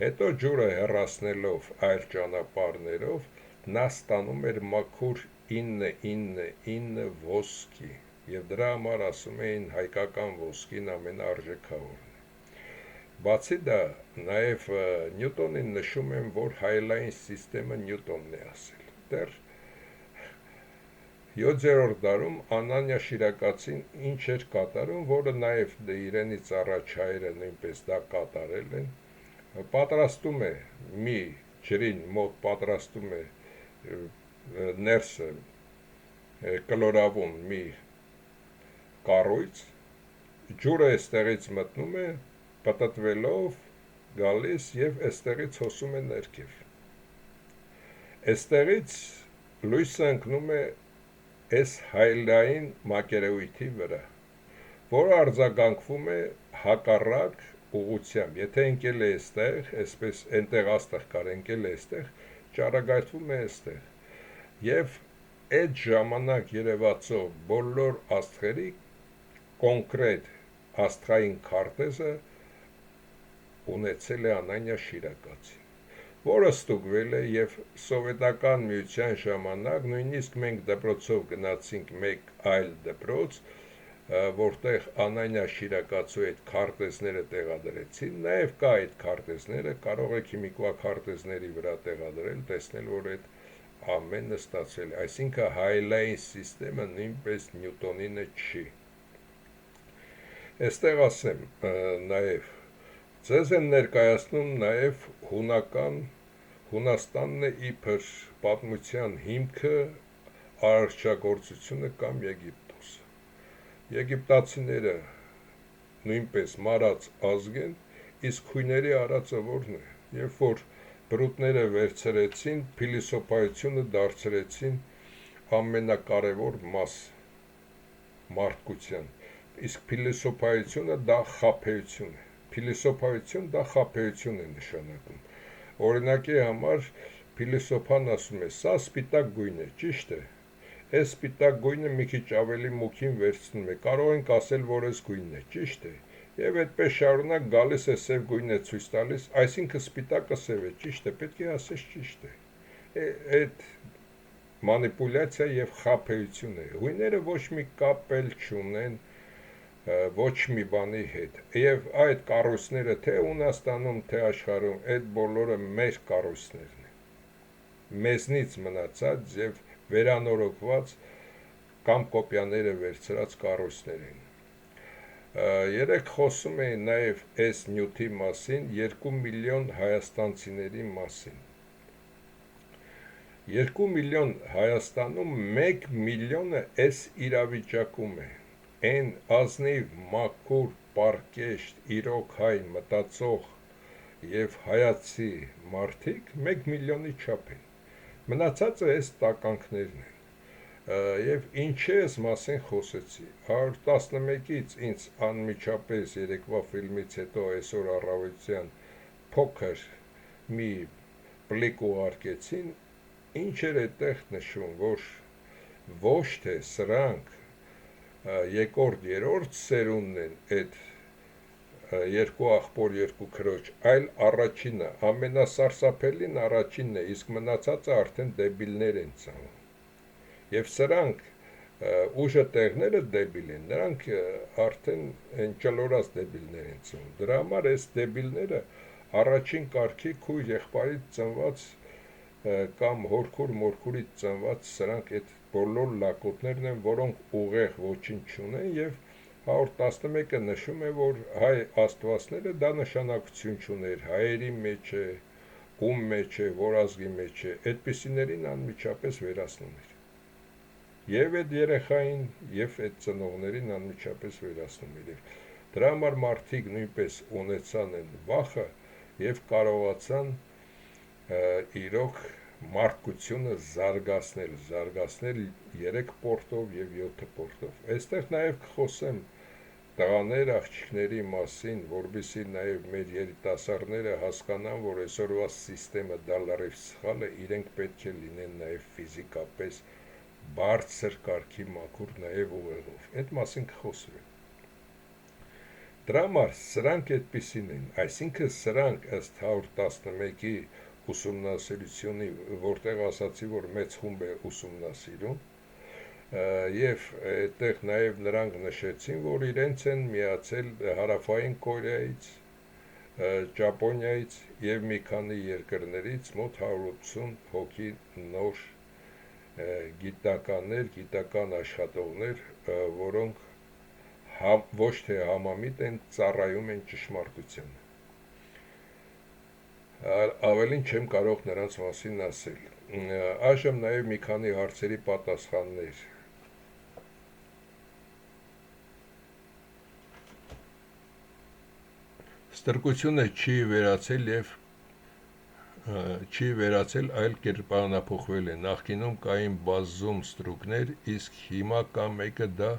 Հետո ջուրը հեռացնելով այլ ճանապարհներով, նա ստանում էր մաքուր 999 ոսկի, և դրա համար ասում էին հայկական ոսկին ամենաարժեքավորն է։ Բացի դա, նաև Նյուտոնին նշում են, որ հայելային սիստեմը Նյուտոնն է ասել։ Դեռ 7-րդ դարում Անանյա շիրակացին ինչ էր կատարում, որը նաև իրենից առաջ հայերը նույնպես դա կատարել են, պատրաստում է մի ջրին մոտ պատրաստում է ներսը կլորավուն մի կառույց, ջուրը այստեղից մտնում է, պտտվելով գալիս և այստեղից հոսում է ներքև։ Այստեղից լույսը ընկնում է այս հայելային մակերևույթի վրա, որը արձագանքվում է հակառակ ուղղությամբ, եթե ընկել է այստեղ, այսպես այնտեղ աստղ կար, ընկել է այստեղ, ճառագայթվում է այստեղ, և այդ ժամանակ երևացող բոլոր աստղերի կոնկրետ աստղային քարտեզը ունեցել է Անանյա շիրակացին, որը ստուգվել է և սովետական միության ժամանակ, նույնիսկ մենք դպրոցով գնացինք մեկ այլ դպրոց, որտեղ Անանյա շիրակացու այդ քարտեզները տեղադրեցին, նաև կա այդ քարտեզները, կարող եք հիմիկվա քարտեզների վրա տեղադրել, տեսնել, որ այդ ամենը ստացվել է, այսինքն հայելային սիստեմը նույնպես Նյուտոնինը չի։ Այստեղ ասեմ նաև, ձեզ են ներկայացնում նաև Հունաստանն է իբր պատմության հիմքը, արարչագործությունը կամ Եգիպտոսը։ Եգիպտացիները նույնպես մարած ազգ են, իսկ հույների արածը որն է, երբ որ բրուտները վերցրեցին, փիլիսոփայությունը դարձրեցին ամենակարևոր մաս մարդկության, իսկ փիլիսոփայությունը դա խաբեություն է, փիլիսոփայություն դա խաբեություն է նշանակում։ Օրինակի համար փիլիսոփան ասում է, սա սպիտակ գույն է, ճիշտ է, այս սպիտակ գույնը մի քիչ ավելի մուգին վերցնում է, կարող ենք ասել, որ այս գույնն է, ճիշտ է, և այդպես շարունակ գալիս է սև գույն է ցույց տալիս, այսինքն սպիտակը սև է, ճիշտ է, պետք է ասես ճիշտ է։ Այդ մանիպուլյացիա և խաբեություն է, հույները ոչ մի կապ էլ չունեն ոչ մի բանի հետ, և այդ կառույցները թե Հունաստանում, թե աշխարհում, այդ բոլորը մեր կառույցներն են, մեզնից մնացած և վերանորոգված կամ կոպիաները վերցրած կառույցներ են։ Երեք խոսում էին նաև այս նյութի մասին, 2 միլիոն հայաստանցիների մասին։ 2 միլիոն Հայաստանում 1 միլիոնը այս իրավիճակում է, այն ազնիվ, մաքուր, պարկեշտ, իրոք հայ, մտածող և հայացի մարդիկ 1 միլիոնի չափ են, մնացածը այս տականքներն են, և ինչի այս մասին խոսեցի, 111-ից ինձ անմիջապես երեկվա ֆիլմից հետո այսօր առավոտյան փոքր մի պլիկ ուղարկեցին, ինչ էր այդտեղ նշում, որ ոչ թե սրանք երկրորդ, երրորդ սերունդն են այդ երկու աղբոր, երկու քրոջ, այլ առաջինը, ամենասարսափելին առաջինն է, իսկ մնացածը արդեն դեբիլներ են ծնվում։ Եվ սրանք ուժը տեղները դեբիլ են, նրանք արդեն են ճլորած դեբիլներ են ծնում, դրա համար այս դեբիլները առաջին կարգի քույր եղբայրից ծնված կամ հորքուր մորքուրից ծնված սրանք այդ բոլոր լակոտներն են, որոնք ուղեղ ոչինչ չունեն եւ 111-ը նշում է, որ հայ աստվածները դա նշանակություն չուներ, հայերի մեջ է, ում մեջ է, որ ազգի մեջ է, այդպիսիներին անմիջապես վերացնում էր։ Եվ այդ երեխային, եւ այդ ծնողներին անմիջապես վերացնում էր։ Դրա համար մարդիկ նույնպես ունեցան են վախը եւ կարողացան իրոք մարդկությունը զարգացնել 3 պորտով եւ 7 պորտով։ Այստեղ նաեւ կխոսեմ տղաներ, աղջիկների մասին, որովհետեւ նաեւ մեր երիտասարդները հասկանան, որ այսօրվա համակարգը դա լրիվ սխալ է, իրենք պետք է լինեն նաեւ ֆիզիկապես բարձր կարգի մաքուր նաև ուղեղով, այդ մասին կխոսվի։ Դրա համար սրանք այդպիսին են, այսինքն սրանք ըստ 111-ի ուսումնասիրությունի, որտեղ ասացի, որ մեծ խումբ է ուսումնասիրում, եւ այդտեղ նաև նրանք նշեցին, որ իրենց են միացել Հարավային Կորեայից, Ճապոնիայից եւ մի քանի երկրներից մոտ 180 հոգի նոր գիտականներ, գիտական աշխատողներ, որոնք ոչ թե համամիտ են, ծառայում են ճշմարտությանը։ Ավելին չեմ կարող նրանց մասին ասել։ Այժմ նաև մի քանի հարցերի պատասխաններ։ Ստրկությունը չի վերացել եւ չի վերացել, այլ կերպարանափոխվել է։ Նախկինում կային բազում ստրուկներ, իսկ հիմա կա մեկը, դա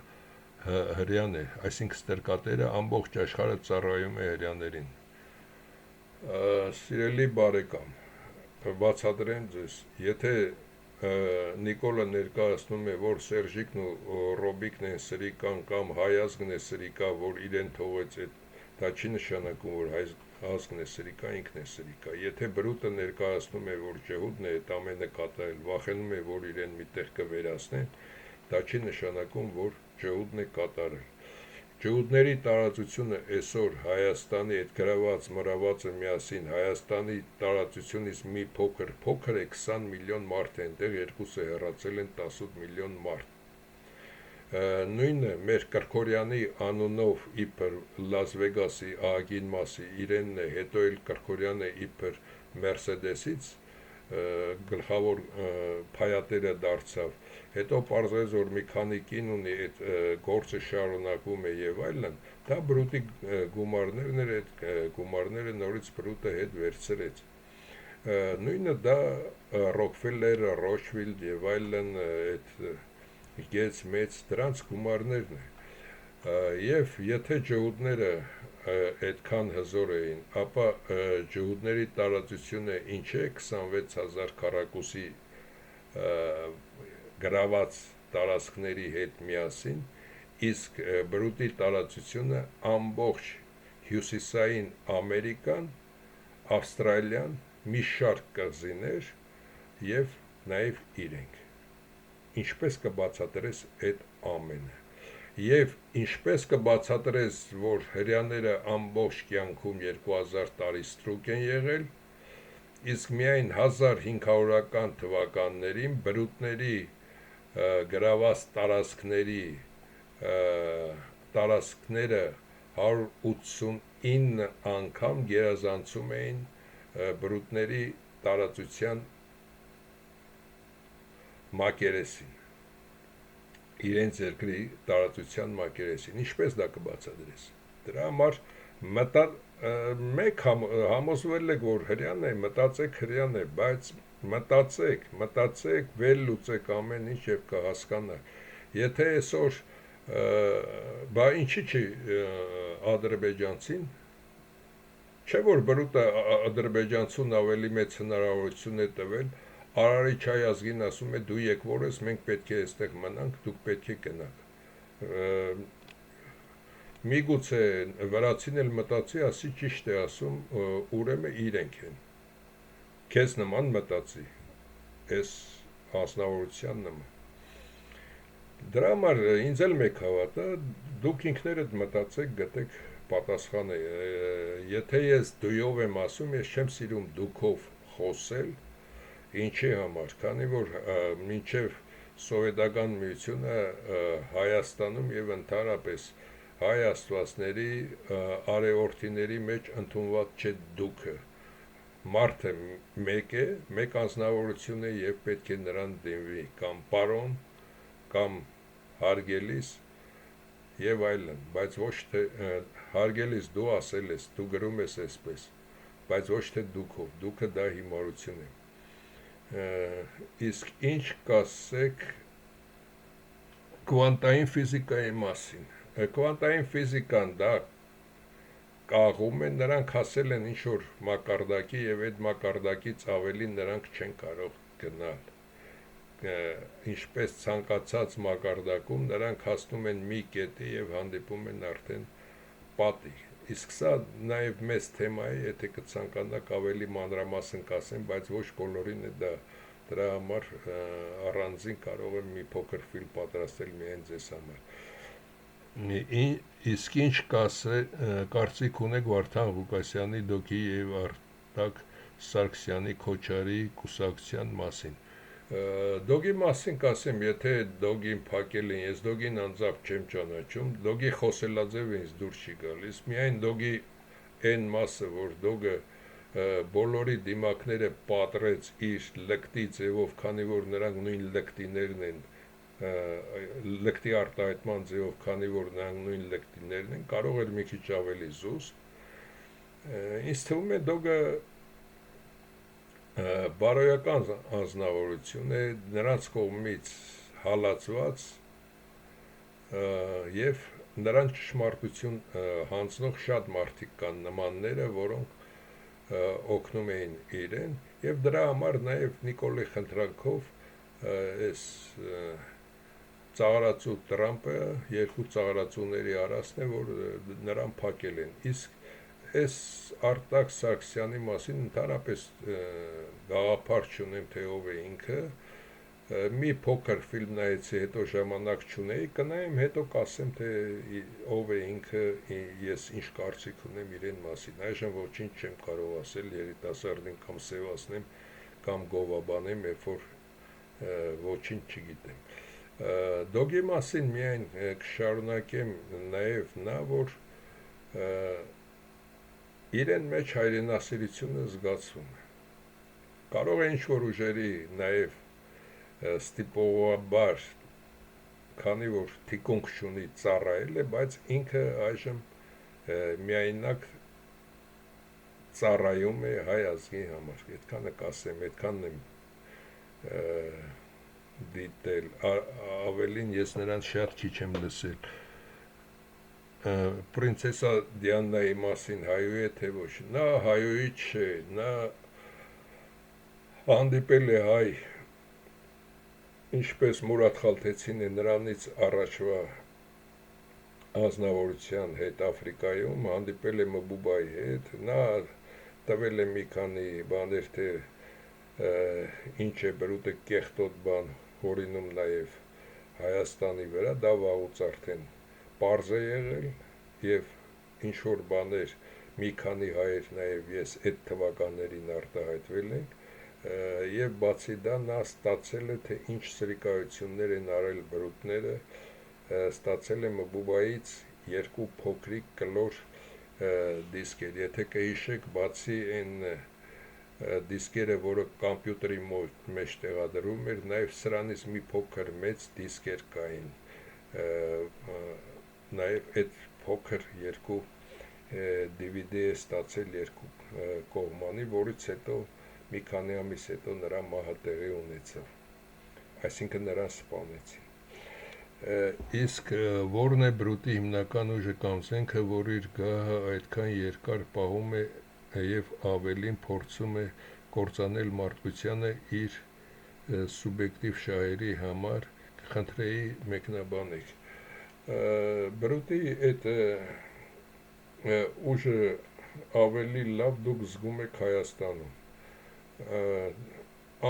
հրյան է, այսինքն ստրկատերը ամբողջ աշխարհը ծառայում է հրյաներին։ Սիրելի բարեկամ, բացատրեմ ձեզ, եթե Նիկոլը ներկայացնում է, որ Սերժիկն ու Ռոբիկն են սրիկան կամ հայ ազգն է սրիկա, որ իրեն թողեց, դա չի նշանակում, որ հայ ազգն է սրիկա, ինքն է սրիկա։ Եթե բրուտը ներկայացնում է, որ ջհուդն է այդ ամենը կատարել, վախենում է, որ իրեն միտեղ կվերացնեն, դա չի նշանակում, որ ջհուդն է կատարել։ Ջհուդների տարածությունը այսօր Հայաստանի այդ գրաված մռավածը միասին Հայաստանի տարածությունից մի փոքր է 20 միլիոն մարդ է, այնտեղ երկուսը հեռացել են 18 միլիոն մարդ։ Նույնը մեր Կրկորյանի անունով իբր Լաս Վեգասի ահագին մասի իրենն է, հետո էլ Կրկորյանը իբր Մերսեդեսից գլխավոր փայատերը դարձավ, հետո պարզվեց, որ մի քանի կին ունի, այդ գործը շարունակվում է եւ այլն, դա բրուտի գումարներն էր, այդ գումարները նորից բրուտը հետ վերցրեց։ Նույնը դա Ռոքֆելլերը, Ռոչվիլդ եւ այլն այդ գեց մեծ դրանց գումարներն է, եւ եթե ջհուդները այդքան հզոր էին, ապա ջհուդների տարածությունը ինչ է 26000 քառակուսի գրաված տարածքների հետ միասին, իսկ բրուտի տարածությունը ամբողջ հյուսիսային Ամերիկան, Ավստրալիան, մի շարք կղզիներ եւ նաեւ իրենք։ Ինչպես կբացատրես այդ ամենը եւ ինչպես կբացատրես, որ հрьяաները ամբողջ կյանքում 2000 տարի ստրուկ են եղել, իսկ միայն 1500-ական թվականներին բրուտների գրաված տարածքները 189 անգամ գերազանցում էին բրուտների տարածության մակերեսին, իրենց երկրի տարածության մակերեսին, ինչպես դա կբացատրես։ Դրա համար մեկ համոզվել եք, որ հрьяան է, մտածեք հрьяան է, բայց մտածեք, վեր լուծեք ամեն ինչ եւ կհասկանաք։ Եթե այսօր բա ինչի՞ չի ադրբեջանցին, չէ՞ որ բրուտը ադրբեջանցուն ավելի մեծ հնարավորություն է տվել, Արարի չայ ազգին ասում է դու եկ որ ես, մենք պետք է այստեղ մնանք, դուք պետք է գնաք։ Միգուցե վրացին էլ մտածի, ասի ճիշտ է ասում, ուրեմն իրենք են։ Քեզ նման մտածի, այս անձնավորության նման։ Դրա համար ինձ էլ մեկ հավատա, դուք ինքներդ մտածեք, գտեք պատասխանը։ Եթե ես դույով եմ ասում, ես չեմ սիրում դուքով խոսել, ինչի համար, քանի որ մինչև սովետական միությունը Հայաստանում եւ ընդհանրապես հայ աստվածների արևորտիների մեջ ընդունված չէ դուքը։ Մարդը մեկ է, մեկ անձնավորություն է եւ պետք է նրան դիմվի կամ պարոն, կամ հարգելիս եւ այլն, բայց ոչ թե հարգելիս դու ասել ես, դու գրում ես այսպես, բայց ոչ թե դուքով, դուքը դա հիմարություն է։ Իսկ ինչ կասեք կվանտային ֆիզիկայի մասին։ Կվանտային ֆիզիկան դա կաղում է, նրանք ասել են ինչ-որ մակարդակի եւ այդ մակարդակից ավելի նրանք չեն կարող գնալ։ Ինչպես ցանկացած մակարդակում նրանք հասնում են մի կետի եւ հանդիպում են արդեն պատի։ Իսկ սա նաեւ մեծ թեմա է, եթե կցանկանաք ավելի մանրամասն կասեմ, բայց ոչ բոլորին է դա։ Դրա համար առանձին կարող եմ մի փոքր ֆիլմ պատրաստել միայն ձեզ համար։ Իսկ ինչ կարծիք ունեք Վարդան Ղուկասյանի, Դոկի եւ Արտակ Սարգսյանի Քոչարի կուսակցության մասին։ Դոգի մասին կասեմ, եթե դոգին փակել են, ես դոգին անձամբ չեմ ճանաչում, դոգի խոսելաձևը ինձ դուր չի գալիս, միայն դոգի այն մասը, որ դոգը բոլորի դիմակները պատրեց իր լկտի ձևով, քանի որ նրանք նույն լկտիներն են, լկտի արտահայտման ձևով, քանի որ նրանք նույն լկտիներն են, կարող էր մի քիչ ավելի զուսպ։ Ինձ թվում է դոգը բարոյական անձնավորություն է, նրանց կողմից հալածված եւ նրան ճշմարտություն հանձնող շատ մարդիկ կան նմանները, որոնք օգնում էին իրեն եւ դրա համար նաեւ Նիկոլի խնդրանքով այս ծաղրացու Տրամպը երկու ծաղրացուների արասն է, որ նրան փակել են։ Իսկ այս Արտակ Սարգսյանի մասին ընդհանրապես գաղափար չունեմ, թե ով է ինքը, մի փոքր ֆիլմ նայեցի, հետո ժամանակ չունեի, կնայեմ, հետո կասեմ, թե ով է ինքը, ես ինչ կարծիք ունեմ իրեն մասին։ Այժմ ոչինչ չեմ կարող ասել, երիտասարդին կամ սևացնեմ, կամ գովաբանեմ, երբ որ ոչինչ չգիտեմ։ Դոգի մասին միայն կշարունակեմ նաև նա, որ իրեն մեջ հայրենասիրությունը զգացվում է։ Կարող է ինչ-որ ուժերի նաև ստիպողաբար, քանի որ թիկունք չունի, ծառայել է, բայց ինքը այժմ միայնակ ծառայում է հայ ազգի համար։ Այդքանը կասեմ, այդքանն եմ դիտել, ավելին ես նրանց շատ քիչ եմ լսել։ Պրինցեսա Դիանայի մասին հայոյ է, թե ոչ։ Նա հայոյի չէ, նա հանդիպել է հայ, ինչպես Մուրադ Խալթեցին է նրանից առաջվա անձնավորության հետ Աֆրիկայում, հանդիպել է Մբուբայի հետ, նա տվել է մի քանի բաներ, թե ինչ է բրուտը կեղտոտ բան հորինում նաև Հայաստանի վրա, դա վաղուց արդեն պարզ է եղել եւ ինչ-որ բաներ մի քանի հայեր նաև ես այդ թվականներին արտահայտվել ենք եւ բացի դա նա ստացել է, թե ինչ սրիկայություններ են արել բրուտները, ստացել է Մբուբայից երկու փոքրիկ կլոր դիսկեր, եթե կհիշեք, բացի այն դիսկերը, որը կամպյուտերի մեջ տեղադրում էր, նաև սրանից մի փոքր մեծ դիսկեր կային, նաև այդ փոքր երկու DVD է ստացել երկու կողմանի, որից հետո մի քանի ամիս հետո նրա մահը տեղի ունեցավ, այսինքն նրան սպանեցին։ Իսկ որն է բրուտի հիմնական ուժը կամ զենքը, որ իր գահը այդքան երկար պահում է եւ ավելին փորձում է կործանել մարդկությանը իր սուբյեկտիվ շահերի համար, կխնդրեի մեկնաբանեք։ Բրուտի այդ ուժը ավելի լավ դուք զգում եք Հայաստանում,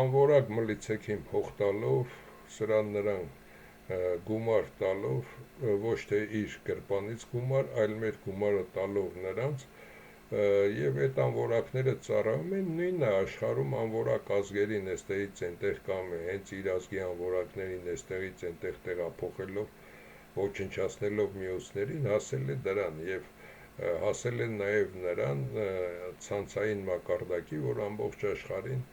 անորակ մլիցեքին փոխ տալով, սրան նրան գումար տալով, ոչ թե իր գրպանից գումար, այլ մեր գումարը տալով նրանց, եւ այդ անվորակները ծառայում են նույնը աշխարհում անվորակ ազգերին այստեղից այնտեղ կամ հենց իր ազգի անվորակներին այստեղից այնտեղ տեղափոխելով, ոչնչացնելով մյուսներին, հասել է դրան եւ հասել է նաեւ նրան ցանցային մակարդակի, որ ամբողջ աշխարհին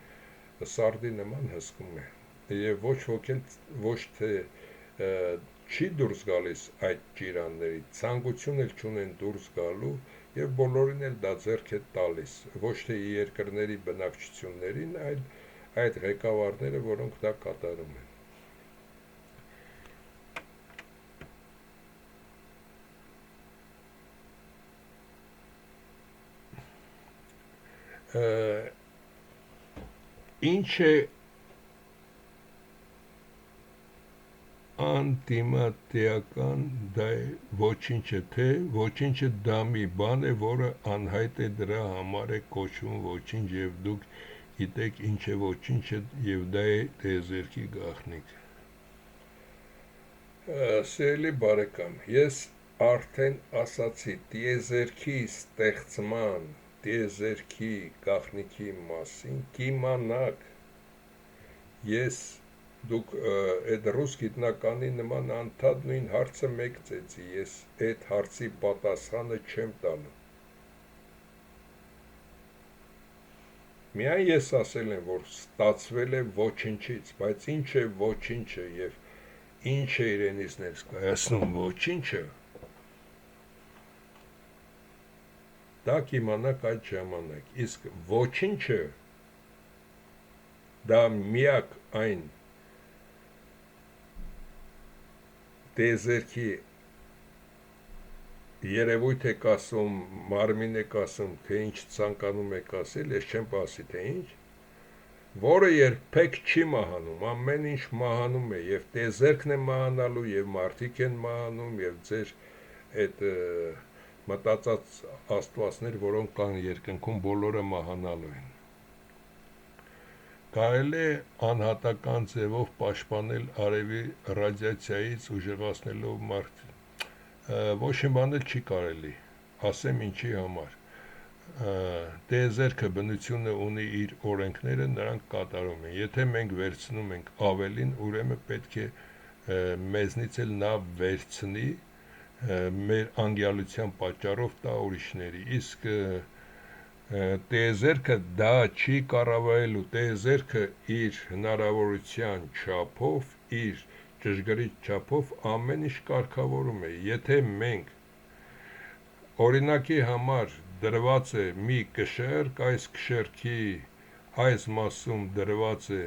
սարդի նման հսկում է եւ ոչ ոք էլ ոչ թե չի դուրս գալիս այդ ճիրաններից, ցանկություն էլ չունեն դուրս գալու եւ բոլորին էլ դա ձեռք է տալիս, ոչ թե երկրների բնակչություններին, այլ այդ ղեկավարները, որոնք դա կատարում են։ Ինչ է անտիմատիական, դա է ոչինչը, թե ոչինչը դա մի բան է, որը անհայտ է, դրա համար է կոչվում ոչինչ եւ դուք գիտեք ինչ է ոչինչը եւ դա է տիեզերքի գաղտնիք։ Սիրելի բարեկամ, ես արդեն ասացի տիեզերքի ստեղծման, տիեզերքի գաղտնիքի մասին կիմանաք, ես դուք այդ ռուս գիտնականի նման անդադ նույն հարցը մեկ ծեցի, ես այդ հարցի պատասխանը չեմ տալու։ Միայն ես ասել եմ, որ ստացվել է ոչինչից, բայց ինչ է ոչինչը եւ ինչ է իրենից ներկայացնում ոչինչը, դա կիմանաք այդ ժամանակ, իսկ ոչինչը դա միակ այն տիեզերքի երևույթ եք ասում, մարմին եք ասում, թե ինչ ցանկանում եք ասել, ես չեմ ասի թե ինչ, որը երբեք չի մահանում, ամեն ինչ մահանում է, եւ տիեզերքն է մահանալու, եւ մարդիկ են մահանում, եւ ձեր այդ մտածած աստվածներ, որոնք կան երկնքում, բոլորը մահանալու են։ Կարելի է անհատական ձևով պաշտպանել արևի ռադիացիայից ուժեղացնելով մարդուն։ Ոչ մի բան էլ չի կարելի, ասեմ ինչի համար։ Տիեզերքը բնությունը ունի իր օրենքները, նրանք կատարում են։ Եթե մենք վերցնում ենք ավելին, ուրեմն պետք է մեզնից էլ նա վերցնի մեր անգյալության պատճառով տա ուրիշների։ Իսկ տիեզերքը դա չի կառավարելու, տիեզերքը իր հնարավորության չափով, իր ճշգրիտ չափով ամեն ինչ կարգավորում է։ Եթե մենք օրինակի համար դրված է մի կշեռք, այս կշեռքի այս մասում դրված է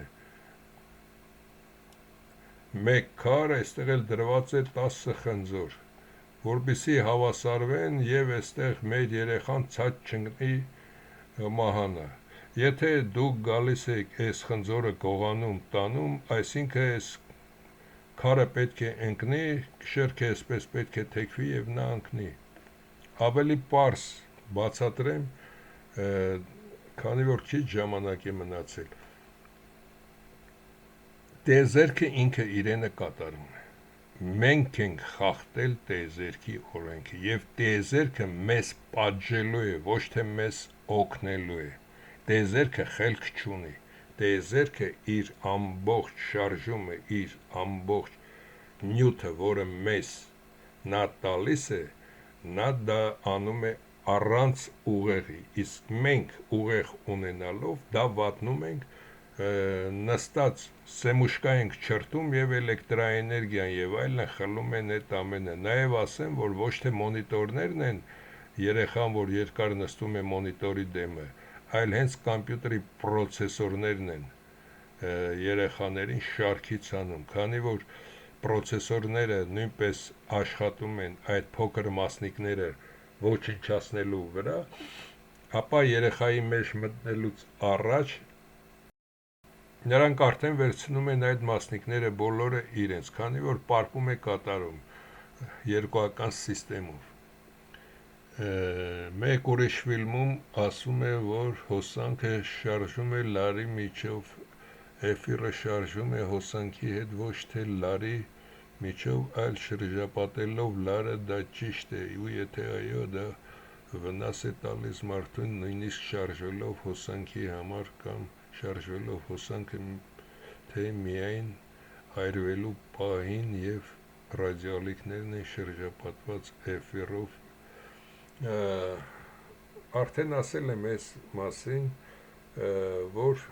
1 քար, այստեղ էլ դրված է 10 խնձոր, որպեսզի հավասարվեն եւ այստեղ մեր երեխան ցած չընկնի մահանա։ Եթե դուք գալիս եք այս խնձորը գողանում տանում, այսինքն այս քարը պետք է ընկնի, շերքը այսպես պետք է թեքվի եւ նա ընկնի։ Ավելի պարզ բացատրեմ, քանի որ քիչ ժամանակ է մնացել։ Տիեզերքը ինքը իրենը կատարում է։ Մենք ենք խախտել տիեզերքի օրենքը եւ տիեզերքը մեզ պատժելու է, ոչ թե մեզ օգնելու է։ Տիեզերքը խելք չունի, տիեզերքը իր ամբողջ շարժումը, իր ամբողջ նյութը, որը մեզ նա տալիս է, նա դա անում է առանց ուղեղի, իսկ մենք ուղեղ ունենալով դա վատնում ենք, նստած սեմուշկա ենք չրտում եւ էլեկտրաէներգիան եւ այլն խլում են այդ ամենը։ Նաեւ ասեմ, որ ոչ թե մոնիտորներն են երեխան, որ երկար նստում է մոնիտորի դեմը, այլ հենց կոմպյուտերի պրոցեսորներն են երեխաներին շարքից անում, քանի որ պրոցեսորները նույնպես աշխատում են այդ փոքր մասնիկները ոչնչացնելու վրա, ապա երեխայի մեջ մտնելուց առաջ նրանք արդեն վերցնում են այդ մասնիկները բոլորը իրենց, քանի որ պարպում է կատարում երկուական սիստեմով։ Մեկ ուրիշ ֆիլմում ասում է, որ հոսանքը շարժում է լարի միջով, էֆիրը շարժում է հոսանքի հետ, ոչ թե լարի միջով այլ շրջապատելով լարը դա ճիշտ է ու եթե այո դա վնաս է տալիս մարդուն նույնիսկ շարժվելով հոսանքի համար կամ շարժվելով հոսանքը թե միայն այրվելու պահին և ռադիոալիքներն են շրջապատված էֆիրով արդեն ասել եմ այս մասին որ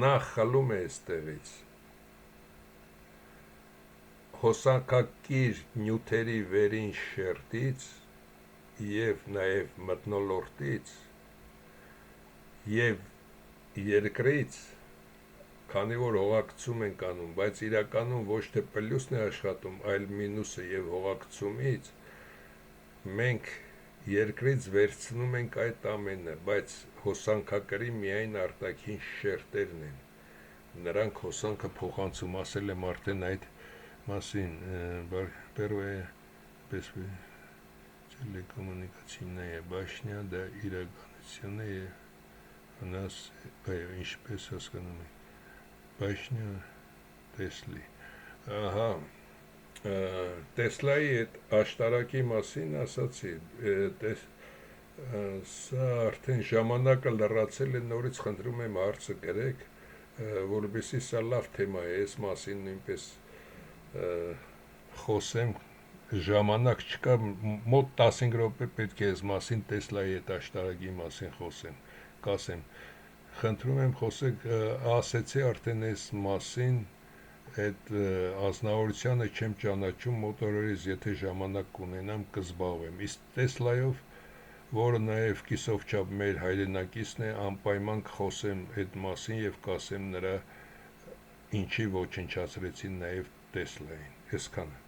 նա խլում է այստեղից հոսանքակիր նյութերի վերին շերտից և նաև մթնոլորտից և երկրից քանի որ հողակցում ենք անում, բայց իրականում ոչ թե պլյուսն է աշխատում, այլ մինուսը և հողակցումից մենք երկրից վերցնում ենք այդ ամենը, բայց հոսանքակրի միայն արտաքին շերտերն են, նրանք հոսանքը փոխանցում, ասել եմ արդեն այդ մասին, первая телекоммуникационная башня, դա իրականություն է у нас, ինչպես հասկանում եք, Բաշնյա Տեսլի ահա Տեսլայի այդ աշտարակի մասին ասացի սա արդեն ժամանակը լրացել է նորից խնդրում եմ հարցը գրեք որովհետեւ սա լավ թեմա է այս մասին նույնպես խոսեմ ժամանակ չկա մոտ 15 րոպե պետք է այս մասին Տեսլայի այդ աշտարակի մասին խոսեմ կասեմ խնդրում եմ խոսեք ասեցի արդեն այս մասին այդ ազնվորությանը չեմ ճանաչում մոտորերից եթե ժամանակ կունենամ կզբաղվեմ իսկ Տեսլայով որը նաև կիսով չափ մեր հայրենակիցն է անպայման կխոսեմ այդ մասին եւ կասեմ նրա ինչի ոչնչացրեցին նաև Տեսլային այսքանը